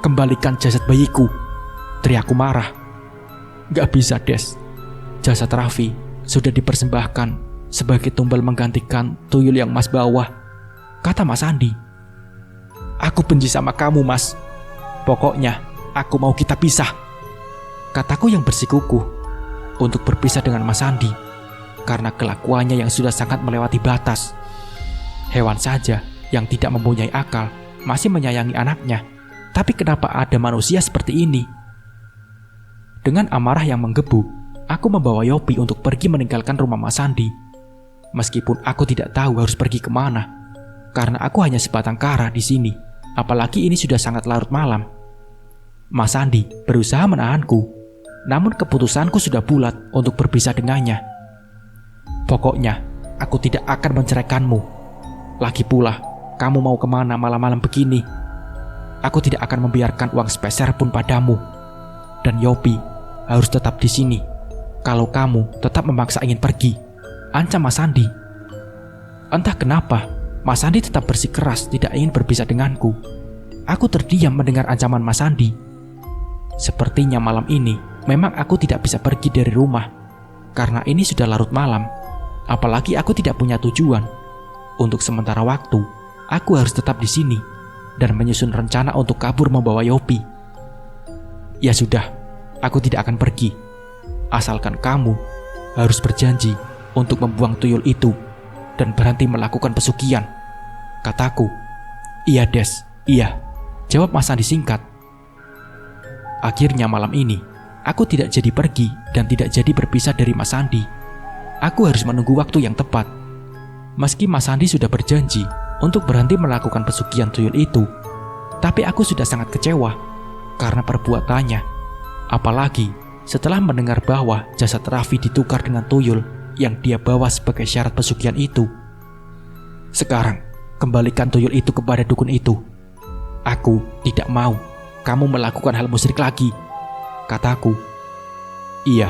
Kembalikan jasad bayiku, teriakku marah. Gak bisa, Des. Jasad Raffi sudah dipersembahkan sebagai tumbal menggantikan tuyul yang Mas bawa, kata Mas Andi. Aku benci sama kamu, Mas. Pokoknya aku mau kita pisah, kataku yang bersikukuh untuk berpisah dengan Mas Andi karena kelakuannya yang sudah sangat melewati batas. Hewan saja yang tidak mempunyai akal masih menyayangi anaknya, tapi kenapa ada manusia seperti ini? Dengan amarah yang menggebu, aku membawa Yopi untuk pergi meninggalkan rumah Mas Andi. Meskipun aku tidak tahu harus pergi kemana, karena aku hanya sebatang kara di sini, apalagi ini sudah sangat larut malam. Mas Andi berusaha menahanku, namun keputusanku sudah bulat untuk berpisah dengannya. Pokoknya, aku tidak akan menceraikanmu. Lagi pula, kamu mau kemana malam-malam begini? Aku tidak akan membiarkan uang sepeser pun padamu. Dan Yopi harus tetap di sini. Kalau kamu tetap memaksa ingin pergi, ancam Mas Andi. Entah kenapa, Mas Andi tetap bersikeras tidak ingin berpisah denganku. Aku terdiam mendengar ancaman Mas Andi. Sepertinya malam ini memang aku tidak bisa pergi dari rumah, karena ini sudah larut malam. Apalagi aku tidak punya tujuan. Untuk sementara waktu, aku harus tetap di sini dan menyusun rencana untuk kabur membawa Yopi. Ya sudah, aku tidak akan pergi. Asalkan kamu harus berjanji untuk membuang tuyul itu dan berhenti melakukan pesugihan, kataku. Iya Des, iya, jawab Mas Andi singkat. Akhirnya malam ini, aku tidak jadi pergi dan tidak jadi berpisah dari Mas Andi. Aku harus menunggu waktu yang tepat. Meski Mas Andi sudah berjanji untuk berhenti melakukan pesugihan tuyul itu, tapi aku sudah sangat kecewa karena perbuatannya. Apalagi setelah mendengar bahwa jasad Raffi ditukar dengan tuyul yang dia bawa sebagai syarat pesugihan itu. Sekarang, kembalikan tuyul itu kepada dukun itu. Aku tidak mau kamu melakukan hal musyrik lagi, kataku. Iya,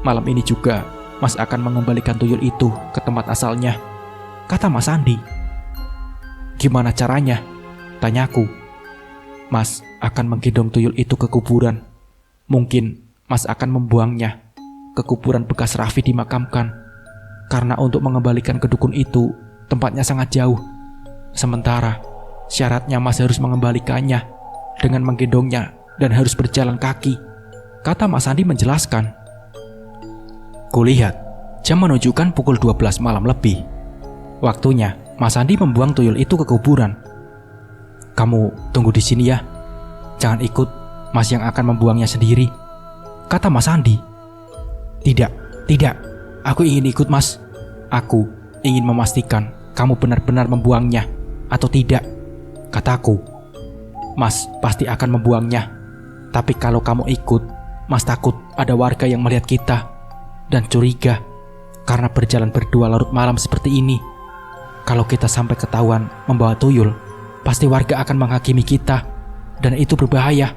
malam ini juga Mas akan mengembalikan tuyul itu ke tempat asalnya, kata Mas Andi. Gimana caranya? Tanyaku. Mas akan menggendong tuyul itu ke kuburan. Mungkin Mas akan membuangnya ke kuburan bekas Raffi dimakamkan. Karena untuk mengembalikan ke dukun itu, tempatnya sangat jauh. Sementara syaratnya Mas harus mengembalikannya dengan menggendongnya dan harus berjalan kaki, kata Mas Andi menjelaskan. Kulihat jam menunjukkan pukul 12 malam lebih. Waktunya Mas Andi membuang tuyul itu ke kuburan. Kamu tunggu di sini ya. Jangan ikut, Mas yang akan membuangnya sendiri, kata Mas Andi. Tidak. Aku ingin ikut, Mas. Aku ingin memastikan kamu benar-benar membuangnya atau tidak, kataku. Mas pasti akan membuangnya. Tapi kalau kamu ikut, Mas takut ada warga yang melihat kita dan curiga karena berjalan berdua larut malam seperti ini. Kalau kita sampai ketahuan membawa tuyul, pasti warga akan menghakimi kita, dan itu berbahaya.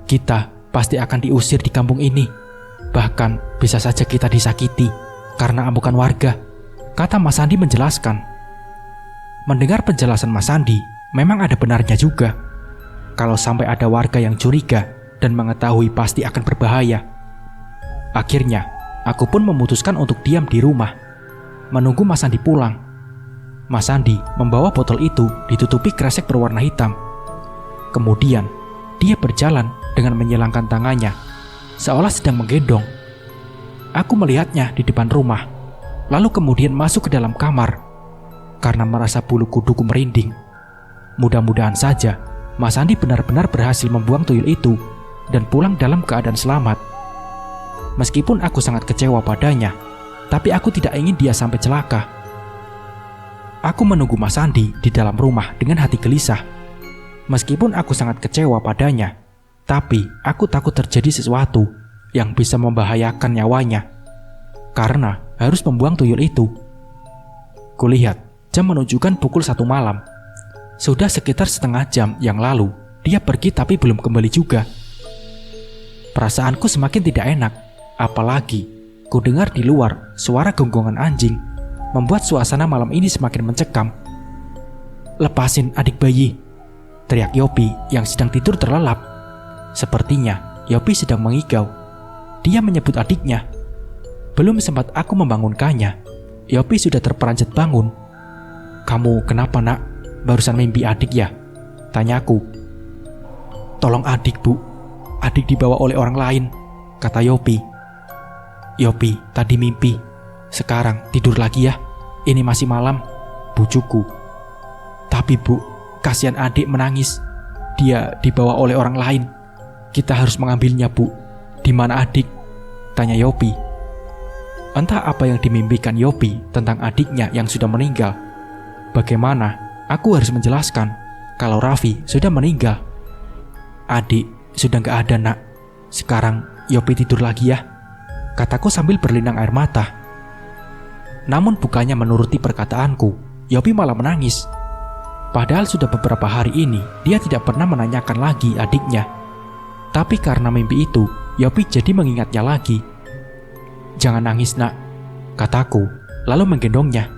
Kita pasti akan diusir di kampung ini. Bahkan bisa saja kita disakiti karena amukan warga, kata Mas Andi menjelaskan. Mendengar penjelasan Mas Andi, memang ada benarnya juga. Kalau sampai ada warga yang curiga dan mengetahui pasti akan berbahaya. Akhirnya, aku pun memutuskan untuk diam di rumah, menunggu Mas Andi pulang. Mas Andi membawa botol itu ditutupi kresek berwarna hitam. Kemudian, dia berjalan dengan menyilangkan tangannya, seolah sedang menggendong. Aku melihatnya di depan rumah, lalu kemudian masuk ke dalam kamar. Karena merasa bulu kuduku merinding. Mudah-mudahan saja Mas Andi benar-benar berhasil membuang tuyul itu dan pulang dalam keadaan selamat. Meskipun aku sangat kecewa padanya, tapi aku tidak ingin dia sampai celaka. Aku menunggu Mas Andi di dalam rumah dengan hati gelisah. Meskipun aku sangat kecewa padanya, tapi aku takut terjadi sesuatu yang bisa membahayakan nyawanya karena harus membuang tuyul itu. Kulihat jam menunjukkan pukul 1 malam. Sudah sekitar setengah jam yang lalu dia pergi tapi belum kembali juga. Perasaanku semakin tidak enak, apalagi ku dengar di luar suara gonggongan anjing, membuat suasana malam ini semakin mencekam. Lepasin adik bayi, teriak Yopi yang sedang tidur terlelap. Sepertinya Yopi sedang mengigau. Dia menyebut adiknya. Belum sempat aku membangunkannya, Yopi sudah terperanjat bangun. Kamu kenapa nak? Barusan mimpi adik ya? Tanyaku. Tolong adik bu, adik dibawa oleh orang lain, kata Yopi. Yopi tadi mimpi. Sekarang tidur lagi ya, ini masih malam, bujuku. Tapi bu, kasihan adik menangis. Dia dibawa oleh orang lain. Kita harus mengambilnya bu. Di mana adik? Tanya Yopi. Entah apa yang dimimpikan Yopi tentang adiknya yang sudah meninggal. Bagaimana aku harus menjelaskan kalau Raffi sudah meninggal? Adik sudah gak ada nak. Sekarang Yopi tidur lagi ya, kataku sambil berlinang air mata. Namun bukannya menuruti perkataanku, Yopi malah menangis. Padahal sudah beberapa hari ini dia tidak pernah menanyakan lagi adiknya. Tapi karena mimpi itu, Yopi jadi mengingatnya lagi. Jangan nangis nak, kataku, lalu menggendongnya.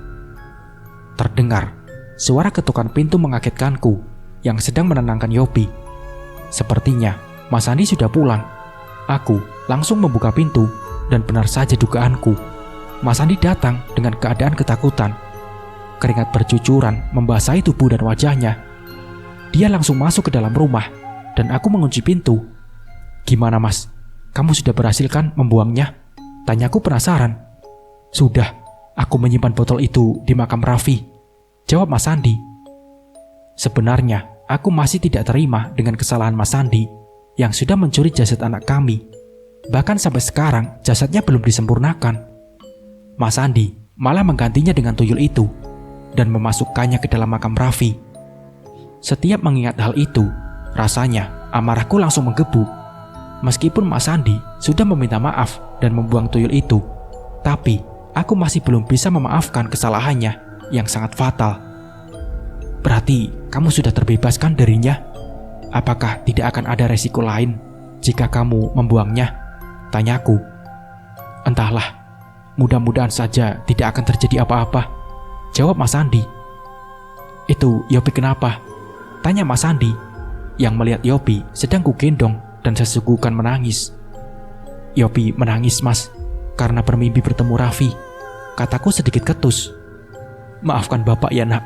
Terdengar suara ketukan pintu mengagetkanku yang sedang menenangkan Yopi. Sepertinya Mas Andi sudah pulang. Aku langsung membuka pintu dan benar saja dugaanku. Mas Andi datang dengan keadaan ketakutan. Keringat bercucuran membasahi tubuh dan wajahnya. Dia langsung masuk ke dalam rumah dan aku mengunci pintu. Gimana mas? Kamu sudah berhasil kan membuangnya? Tanyaku penasaran. Sudah, aku menyimpan botol itu di makam Raffi, jawab Mas Andi. Sebenarnya aku masih tidak terima dengan kesalahan Mas Andi yang sudah mencuri jasad anak kami. Bahkan sampai sekarang jasadnya belum disempurnakan. Mas Andi malah menggantinya dengan tuyul itu dan memasukkannya ke dalam makam Raffi. Setiap mengingat hal itu, rasanya amarahku langsung menggebu. Meskipun Mas Andi sudah meminta maaf dan membuang tuyul itu, Tapi aku masih belum bisa memaafkan kesalahannya yang sangat fatal. Berarti kamu sudah terbebaskan darinya? Apakah tidak akan ada resiko lain jika kamu membuangnya? Tanyaku. Entahlah, mudah-mudahan saja tidak akan terjadi apa-apa, jawab Mas Andi. Itu Yopi kenapa? Tanya Mas Andi yang melihat Yopi sedang kugendong dan sesuguhkan menangis. Yopi menangis, Mas, karena bermimpi bertemu Raffi, kataku sedikit ketus. Maafkan Bapak ya nak,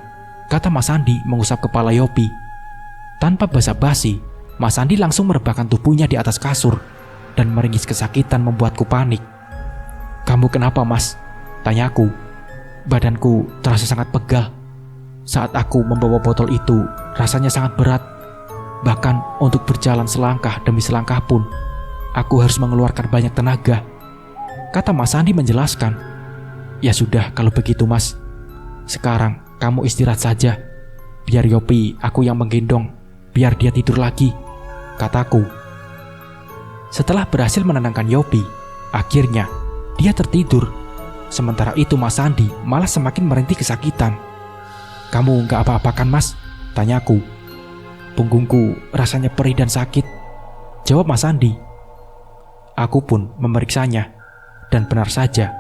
kata Mas Andi mengusap kepala Yopi. Tanpa basa-basi, Mas Andi langsung merebahkan tubuhnya di atas kasur dan meringis kesakitan membuatku panik. Kamu kenapa, Mas? Tanyaku. Badanku terasa sangat pegal. Saat aku membawa botol itu, rasanya sangat berat. Bahkan untuk berjalan selangkah demi selangkah pun, aku harus mengeluarkan banyak tenaga, kata Mas Andi menjelaskan. Ya sudah kalau begitu, Mas. Sekarang kamu istirahat saja. Biar Yopi aku yang menggendong, biar dia tidur lagi, kataku. Setelah berhasil menenangkan Yopi, akhirnya dia tertidur. Sementara itu Mas Andi malah semakin merintih kesakitan. Kamu gak apa-apa kan, Mas? Tanyaku. Punggungku rasanya perih dan sakit, jawab Mas Andi. Aku pun memeriksanya, dan benar saja,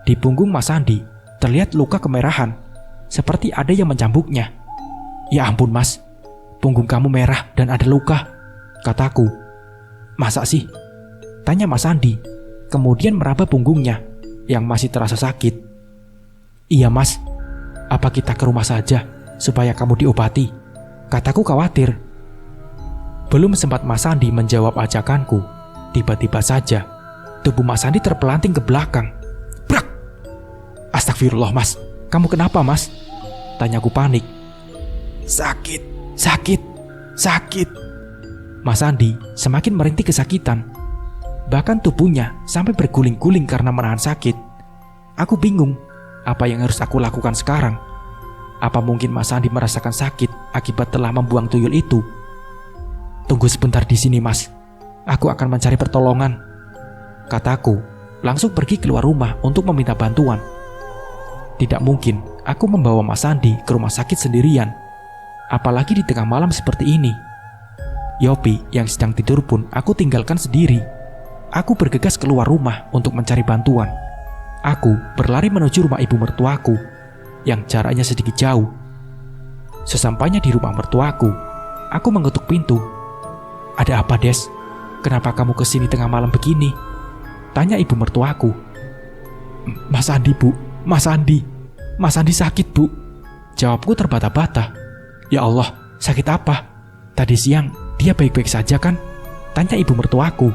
di punggung Mas Andi terlihat luka kemerahan, seperti ada yang mencambuknya. Ya ampun, Mas, punggung kamu merah dan ada luka, kataku. Masa sih? Tanya Mas Andi, kemudian meraba punggungnya yang masih terasa sakit. Iya, Mas, apa kita ke rumah saja supaya kamu diobati, kataku khawatir. Belum sempat Mas Andi menjawab ajakanku, tiba-tiba saja tubuh Mas Andi terpelanting ke belakang. Brak! Astagfirullah, Mas, kamu kenapa, Mas? Tanyaku panik. Sakit, sakit, sakit. Mas Andi semakin merintih kesakitan. Bahkan tubuhnya sampai berguling-guling karena menahan sakit. Aku bingung, apa yang harus aku lakukan sekarang? Apa mungkin Mas Andi merasakan sakit akibat telah membuang tuyul itu? Tunggu sebentar di sini, Mas. Aku akan mencari pertolongan, kataku, langsung pergi keluar rumah untuk meminta bantuan. Tidak mungkin aku membawa Mas Andi ke rumah sakit sendirian, apalagi di tengah malam seperti ini. Yopi yang sedang tidur pun aku tinggalkan sendiri. Aku bergegas keluar rumah untuk mencari bantuan. Aku berlari menuju rumah ibu mertuaku yang jaraknya sedikit jauh. Sesampainya di rumah mertuaku, aku mengetuk pintu. Ada apa, Des? Kenapa kamu kesini tengah malam begini? Tanya ibu mertuaku. Mas Andi, Bu. Mas Andi. Mas Andi sakit, Bu. Jawabku terbata-bata. Ya Allah, sakit apa? Tadi siang dia baik-baik saja kan? Tanya ibu mertuaku.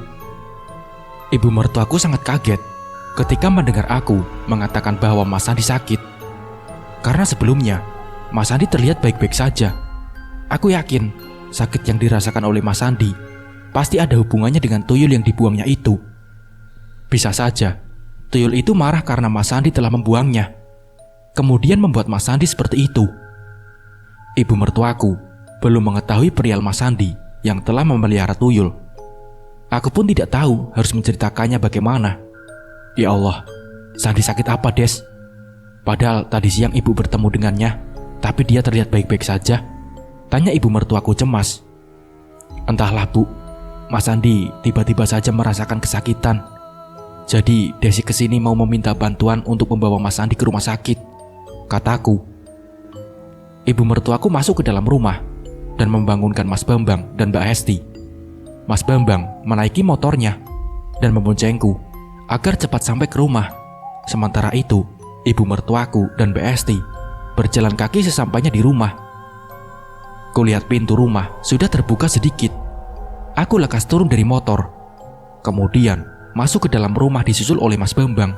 Ibu mertuaku sangat kaget ketika mendengar aku mengatakan bahwa Mas Andi sakit. Karena sebelumnya, Mas Andi terlihat baik-baik saja. Aku yakin sakit yang dirasakan oleh Mas Andi pasti ada hubungannya dengan tuyul yang dibuangnya itu. Bisa saja, tuyul itu marah karena Mas Andi telah membuangnya, kemudian membuat Mas Andi seperti itu. Ibu mertuaku belum mengetahui perihal Mas Andi yang telah memelihara tuyul. Aku pun tidak tahu harus menceritakannya bagaimana. Ya Allah, Sandi sakit apa, Des? Padahal tadi siang ibu bertemu dengannya, tapi dia terlihat baik-baik saja. Tanya ibu mertuaku cemas. Entahlah, Bu. Mas Andi tiba-tiba saja merasakan kesakitan. Jadi Desi kesini mau meminta bantuan untuk membawa Mas Andi ke rumah sakit, kataku. Ibu mertuaku masuk ke dalam rumah dan membangunkan Mas Bambang dan Mbak Hesti. Mas Bambang menaiki motornya dan memboncengku agar cepat sampai ke rumah. Sementara itu, ibu mertuaku dan Mbak Hesti berjalan kaki sesampainya di rumah. Kulihat pintu rumah sudah terbuka sedikit. Aku lekas turun dari motor, kemudian masuk ke dalam rumah disusul oleh Mas Bambang.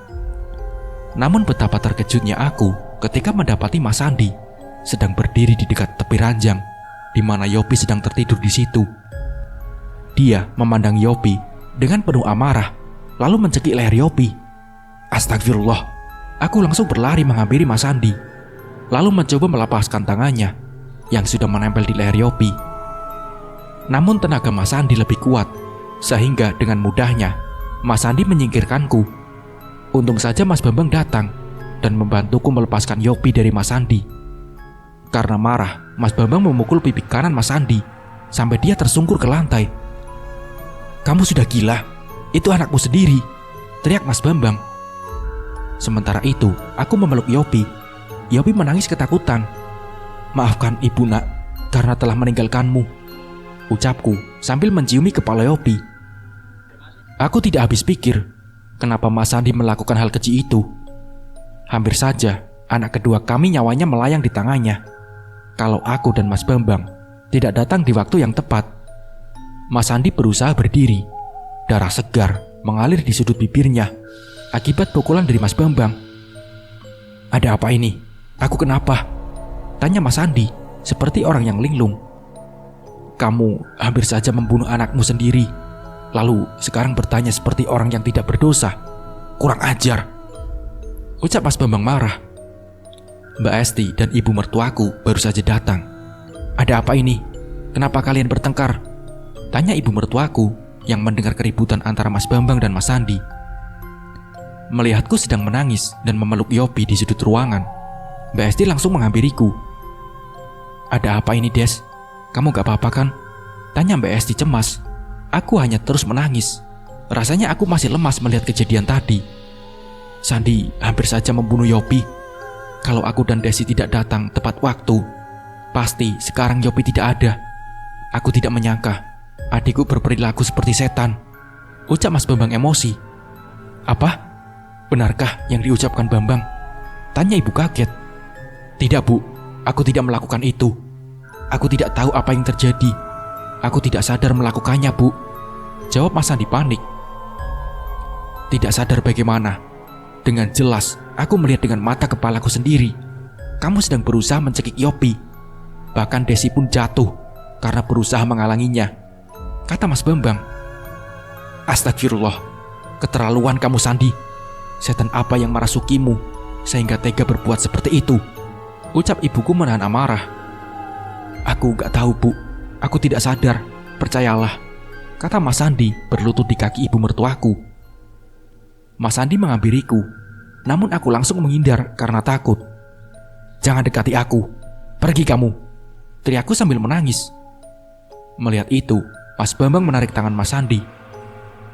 Namun betapa terkejutnya aku ketika mendapati Mas Andi sedang berdiri di dekat tepi ranjang, di mana Yopi sedang tertidur di situ. Dia memandang Yopi dengan penuh amarah, lalu mencekik leher Yopi. Astagfirullah, aku langsung berlari menghampiri Mas Andi, lalu mencoba melepaskan tangannya yang sudah menempel di leher Yopi. Namun tenaga Mas Andi lebih kuat, sehingga dengan mudahnya Mas Andi menyingkirkanku. Untung saja Mas Bambang datang dan membantuku melepaskan Yopi dari Mas Andi. Karena marah, Mas Bambang memukul pipi kanan Mas Andi sampai dia tersungkur ke lantai. "Kamu sudah gila, itu anakmu sendiri," teriak Mas Bambang. Sementara itu, aku memeluk Yopi. Yopi menangis ketakutan. "Maafkan ibu nak, karena telah meninggalkanmu," ucapku sambil menciumi kepala Yopi. Aku tidak habis pikir kenapa Mas Andi melakukan hal keji itu. Hampir saja anak kedua kami nyawanya melayang di tangannya kalau aku dan Mas Bambang tidak datang di waktu yang tepat. Mas Andi berusaha berdiri. Darah segar mengalir di sudut bibirnya akibat pukulan dari Mas Bambang. "Ada apa ini? Aku kenapa?" tanya Mas Andi seperti orang yang linglung. "Kamu hampir saja membunuh anakmu sendiri, lalu sekarang bertanya seperti orang yang tidak berdosa. Kurang ajar," ucap Mas Bambang marah. Mbak Esti dan ibu mertuaku baru saja datang. "Ada apa ini? Kenapa kalian bertengkar?" tanya ibu mertuaku yang mendengar keributan antara Mas Bambang dan Mas Andi. Melihatku sedang menangis dan memeluk Yopi di sudut ruangan, Mbak Esti langsung menghampiriku. "Ada apa ini, Des? Kamu gak apa-apa kan?" tanya Mbak Esti cemas. Aku hanya terus menangis. Rasanya aku masih lemas melihat kejadian tadi. Sandi hampir saja membunuh Yopi. Kalau aku dan Desi tidak datang tepat waktu, pasti sekarang Yopi tidak ada. Aku tidak menyangka adikku berperilaku seperti setan, ucap Mas Bambang emosi. "Apa? Benarkah yang diucapkan Bambang?" tanya ibu kaget. "Tidak, Bu. Aku tidak melakukan itu. Aku tidak tahu apa yang terjadi. Aku tidak sadar melakukannya, Bu," jawab Mas Andi panik. "Tidak sadar bagaimana? Dengan jelas aku melihat dengan mata kepalaku sendiri. Kamu sedang berusaha mencekik Yopi. Bahkan Desi pun jatuh karena berusaha menghalanginya," kata Mas Bambang. "Astagfirullah, keterlaluan kamu, Sandi. Setan apa yang merasukimu sehingga tega berbuat seperti itu?" ucap ibuku menahan amarah. "Aku gak tahu, Bu. Aku tidak sadar. Percayalah," kata Mas Andi berlutut di kaki ibu mertuaku. Mas Andi menghampiriku, namun aku langsung menghindar karena takut. "Jangan dekati aku. Pergi kamu," teriakku sambil menangis. Melihat itu, Mas Bambang menarik tangan Mas Andi.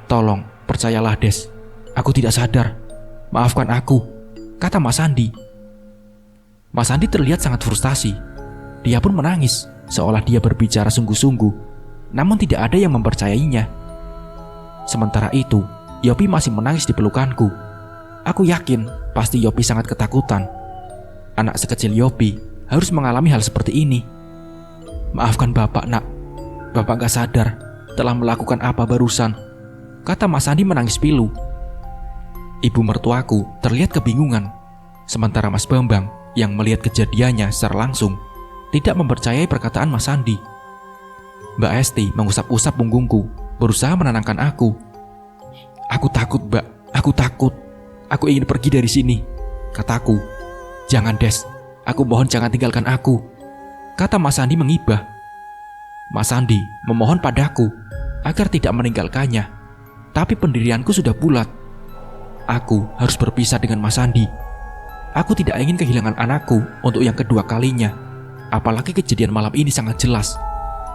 "Tolong, percayalah, Des. Aku tidak sadar. Maafkan aku," kata Mas Andi. Mas Andi terlihat sangat frustasi. Dia pun menangis, seolah dia berbicara sungguh-sungguh, namun tidak ada yang mempercayainya. Sementara itu, Yopi masih menangis di pelukanku. Aku yakin pasti Yopi sangat ketakutan. Anak sekecil Yopi harus mengalami hal seperti ini. "Maafkan Bapak, nak. Bapak gak sadar telah melakukan apa barusan," kata Mas Andi menangis pilu. Ibu mertuaku terlihat kebingungan, sementara Mas Bambang yang melihat kejadiannya secara langsung tidak mempercayai perkataan Mas Andi. Mbak Esti mengusap-usap punggungku, berusaha menenangkan aku. "Aku takut, Mbak. Aku takut. Aku ingin pergi dari sini," kataku. "Jangan, Des. Aku mohon jangan tinggalkan aku," kata Mas Andi mengibah. Mas Andi memohon padaku agar tidak meninggalkannya, tapi pendirianku sudah bulat. Aku harus berpisah dengan Mas Andi. Aku tidak ingin kehilangan anakku untuk yang kedua kalinya. Apalagi kejadian malam ini sangat jelas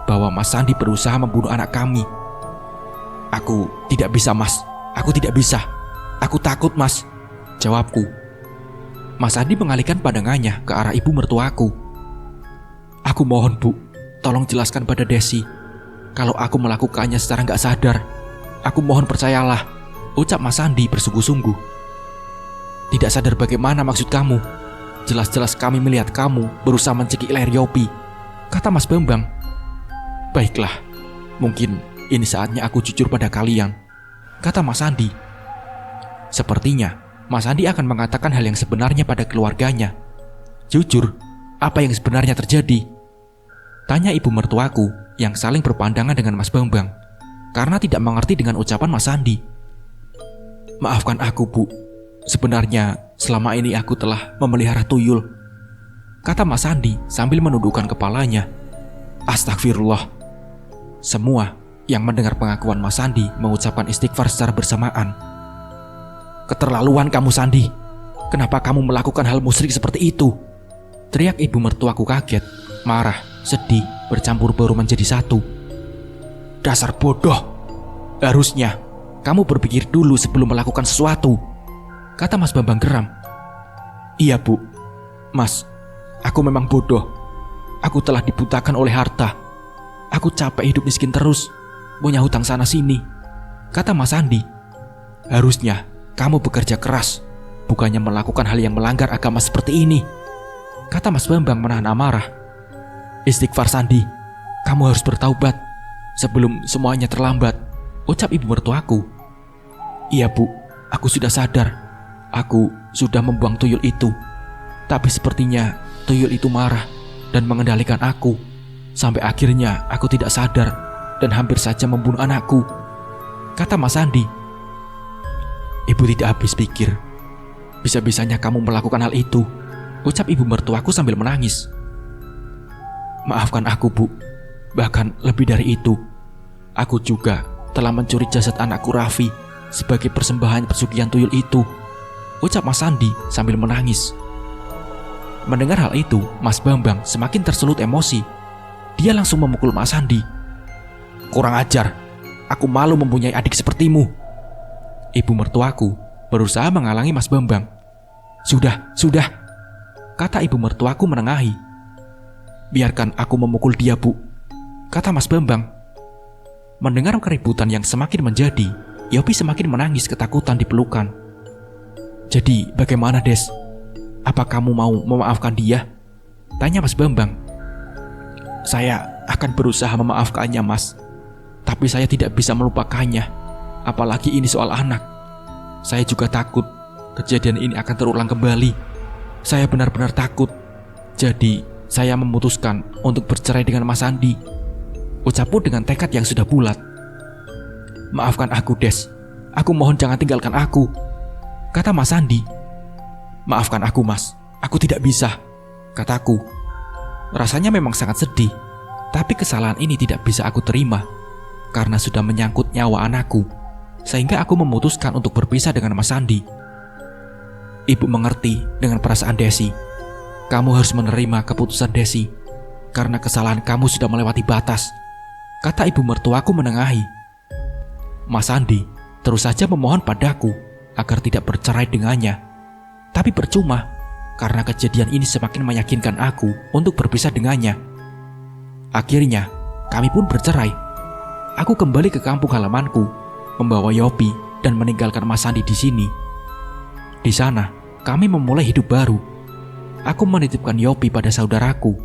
bahwa Mas Andi berusaha membunuh anak kami. "Aku tidak bisa, Mas. Aku tidak bisa. Aku takut, Mas," jawabku. Mas Andi mengalihkan pandangannya ke arah ibu mertuaku. "Aku mohon, Bu, tolong jelaskan pada Desi kalau aku melakukannya secara gak sadar. Aku mohon percayalah," ucap Mas Andi bersungguh-sungguh. "Tidak sadar bagaimana maksud kamu? Jelas-jelas kami melihat kamu berusaha mencekik leher Yopi," kata Mas Bambang. "Baiklah, mungkin ini saatnya aku jujur pada kalian," kata Mas Andi. Sepertinya Mas Andi akan mengatakan hal yang sebenarnya pada keluarganya. "Jujur, apa yang sebenarnya terjadi?" tanya ibu mertuaku yang saling berpandangan dengan Mas Bambang karena tidak mengerti dengan ucapan Mas Andi. "Maafkan aku, Bu. Sebenarnya selama ini aku telah memelihara tuyul," kata Mas Andi sambil menundukkan kepalanya. Astagfirullah. Semua yang mendengar pengakuan Mas Andi mengucapkan istighfar secara bersamaan. Keterlaluan kamu, Sandi. Kenapa kamu melakukan hal musyrik seperti itu? Teriak ibu mertuaku kaget, marah, sedih, bercampur baur menjadi satu. Dasar bodoh. Harusnya kamu berpikir dulu sebelum melakukan sesuatu, kata Mas Bambang geram. Iya, Bu. Mas, aku memang bodoh. Aku telah dibutakan oleh harta. Aku capek hidup miskin terus, punya hutang sana sini, kata Mas Sandi. Harusnya kamu bekerja keras, bukannya melakukan hal yang melanggar agama seperti ini, kata Mas Bambang menahan amarah. Istighfar, Sandi. Kamu harus bertaubat sebelum semuanya terlambat, ucap ibu mertuaku. Iya, Bu. Aku sudah sadar. Aku sudah membuang tuyul itu. Tapi sepertinya tuyul itu marah dan mengendalikan aku. Sampai akhirnya aku tidak sadar dan hampir saja membunuh anakku, kata Mas Sandi. Ibu tidak habis pikir. Bisa-bisanya kamu melakukan hal itu, ucap ibu mertuaku sambil menangis. Maafkan aku, Bu. Bahkan lebih dari itu, aku juga telah mencuri jasad anakku Raffi sebagai persembahan pesugihan tuyul itu, ucap Mas Sandi sambil menangis. Mendengar hal itu, Mas Bambang semakin tersulut emosi. Dia langsung memukul Mas Sandi. Kurang ajar, aku malu mempunyai adik sepertimu. Ibu mertuaku berusaha menghalangi Mas Bambang. Sudah, kata ibu mertuaku menengahi. Biarkan aku memukul dia, Bu, kata Mas Bambang. Mendengar keributan yang semakin menjadi, Yopi semakin menangis ketakutan di pelukan. Jadi bagaimana, Des? Apa kamu mau memaafkan dia? Tanya Mas Bambang. Saya akan berusaha memaafkannya, Mas. Tapi saya tidak bisa melupakannya. Apalagi ini soal anak. Saya juga takut kejadian ini akan terulang kembali. Saya benar-benar takut. Jadi saya memutuskan untuk bercerai dengan Mas Sandi, ucapku dengan tekad yang sudah bulat. Maafkan aku, Des. Aku mohon jangan tinggalkan aku, kata Mas Sandi. Maafkan aku, Mas. Aku tidak bisa, kataku. Rasanya memang sangat sedih, tapi kesalahan ini tidak bisa aku terima karena sudah menyangkut nyawa anakku, sehingga aku memutuskan untuk berpisah dengan Mas Sandi. Ibu mengerti dengan perasaan Desi. Kamu harus menerima keputusan Desi karena kesalahan kamu sudah melewati batas, kata ibu mertuaku menengahi. Mas Sandi terus saja memohon padaku agar tidak bercerai dengannya. Tapi percuma, karena kejadian ini semakin meyakinkan aku untuk berpisah dengannya. Akhirnya, kami pun bercerai. Aku kembali ke kampung halamanku, membawa Yopi dan meninggalkan Mas Sandi di sini. Di sana, kami memulai hidup baru. Aku menitipkan Yopi pada saudaraku,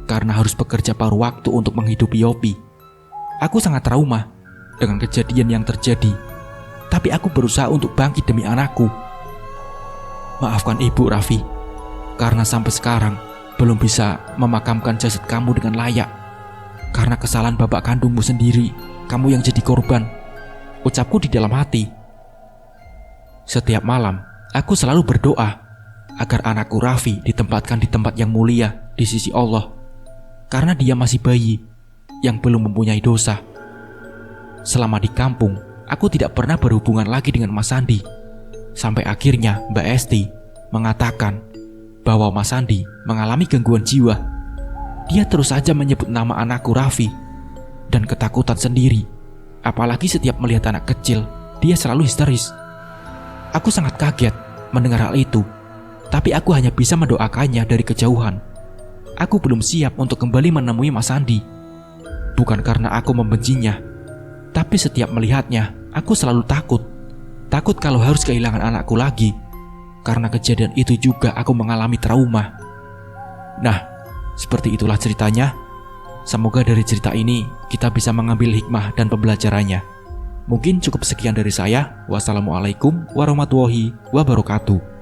karena harus bekerja paruh waktu untuk menghidupi Yopi. Aku sangat trauma dengan kejadian yang terjadi, tapi aku berusaha untuk bangkit demi anakku. Maafkan ibu, Raffi, karena sampai sekarang belum bisa memakamkan jasad kamu dengan layak. Karena kesalahan bapak kandungmu sendiri, kamu yang jadi korban, ucapku di dalam hati. Setiap malam, aku selalu berdoa agar anakku Raffi ditempatkan di tempat yang mulia di sisi Allah, karena dia masih bayi yang belum mempunyai dosa. Selama di kampung, aku tidak pernah berhubungan lagi dengan Mas Sandi. Sampai akhirnya Mbak Esti mengatakan bahwa Mas Sandi mengalami gangguan jiwa. Dia terus saja menyebut nama anakku Raffi dan ketakutan sendiri. Apalagi setiap melihat anak kecil, dia selalu histeris. Aku sangat kaget mendengar hal itu, tapi aku hanya bisa mendoakannya dari kejauhan. Aku belum siap untuk kembali menemui Mas Sandi. Bukan karena aku membencinya, tapi setiap melihatnya, aku selalu takut. Takut kalau harus kehilangan anakku lagi. Karena kejadian itu juga aku mengalami trauma. Nah, seperti itulah ceritanya. Semoga dari cerita ini kita bisa mengambil hikmah dan pembelajarannya. Mungkin cukup sekian dari saya. Wassalamualaikum warahmatullahi wabarakatuh.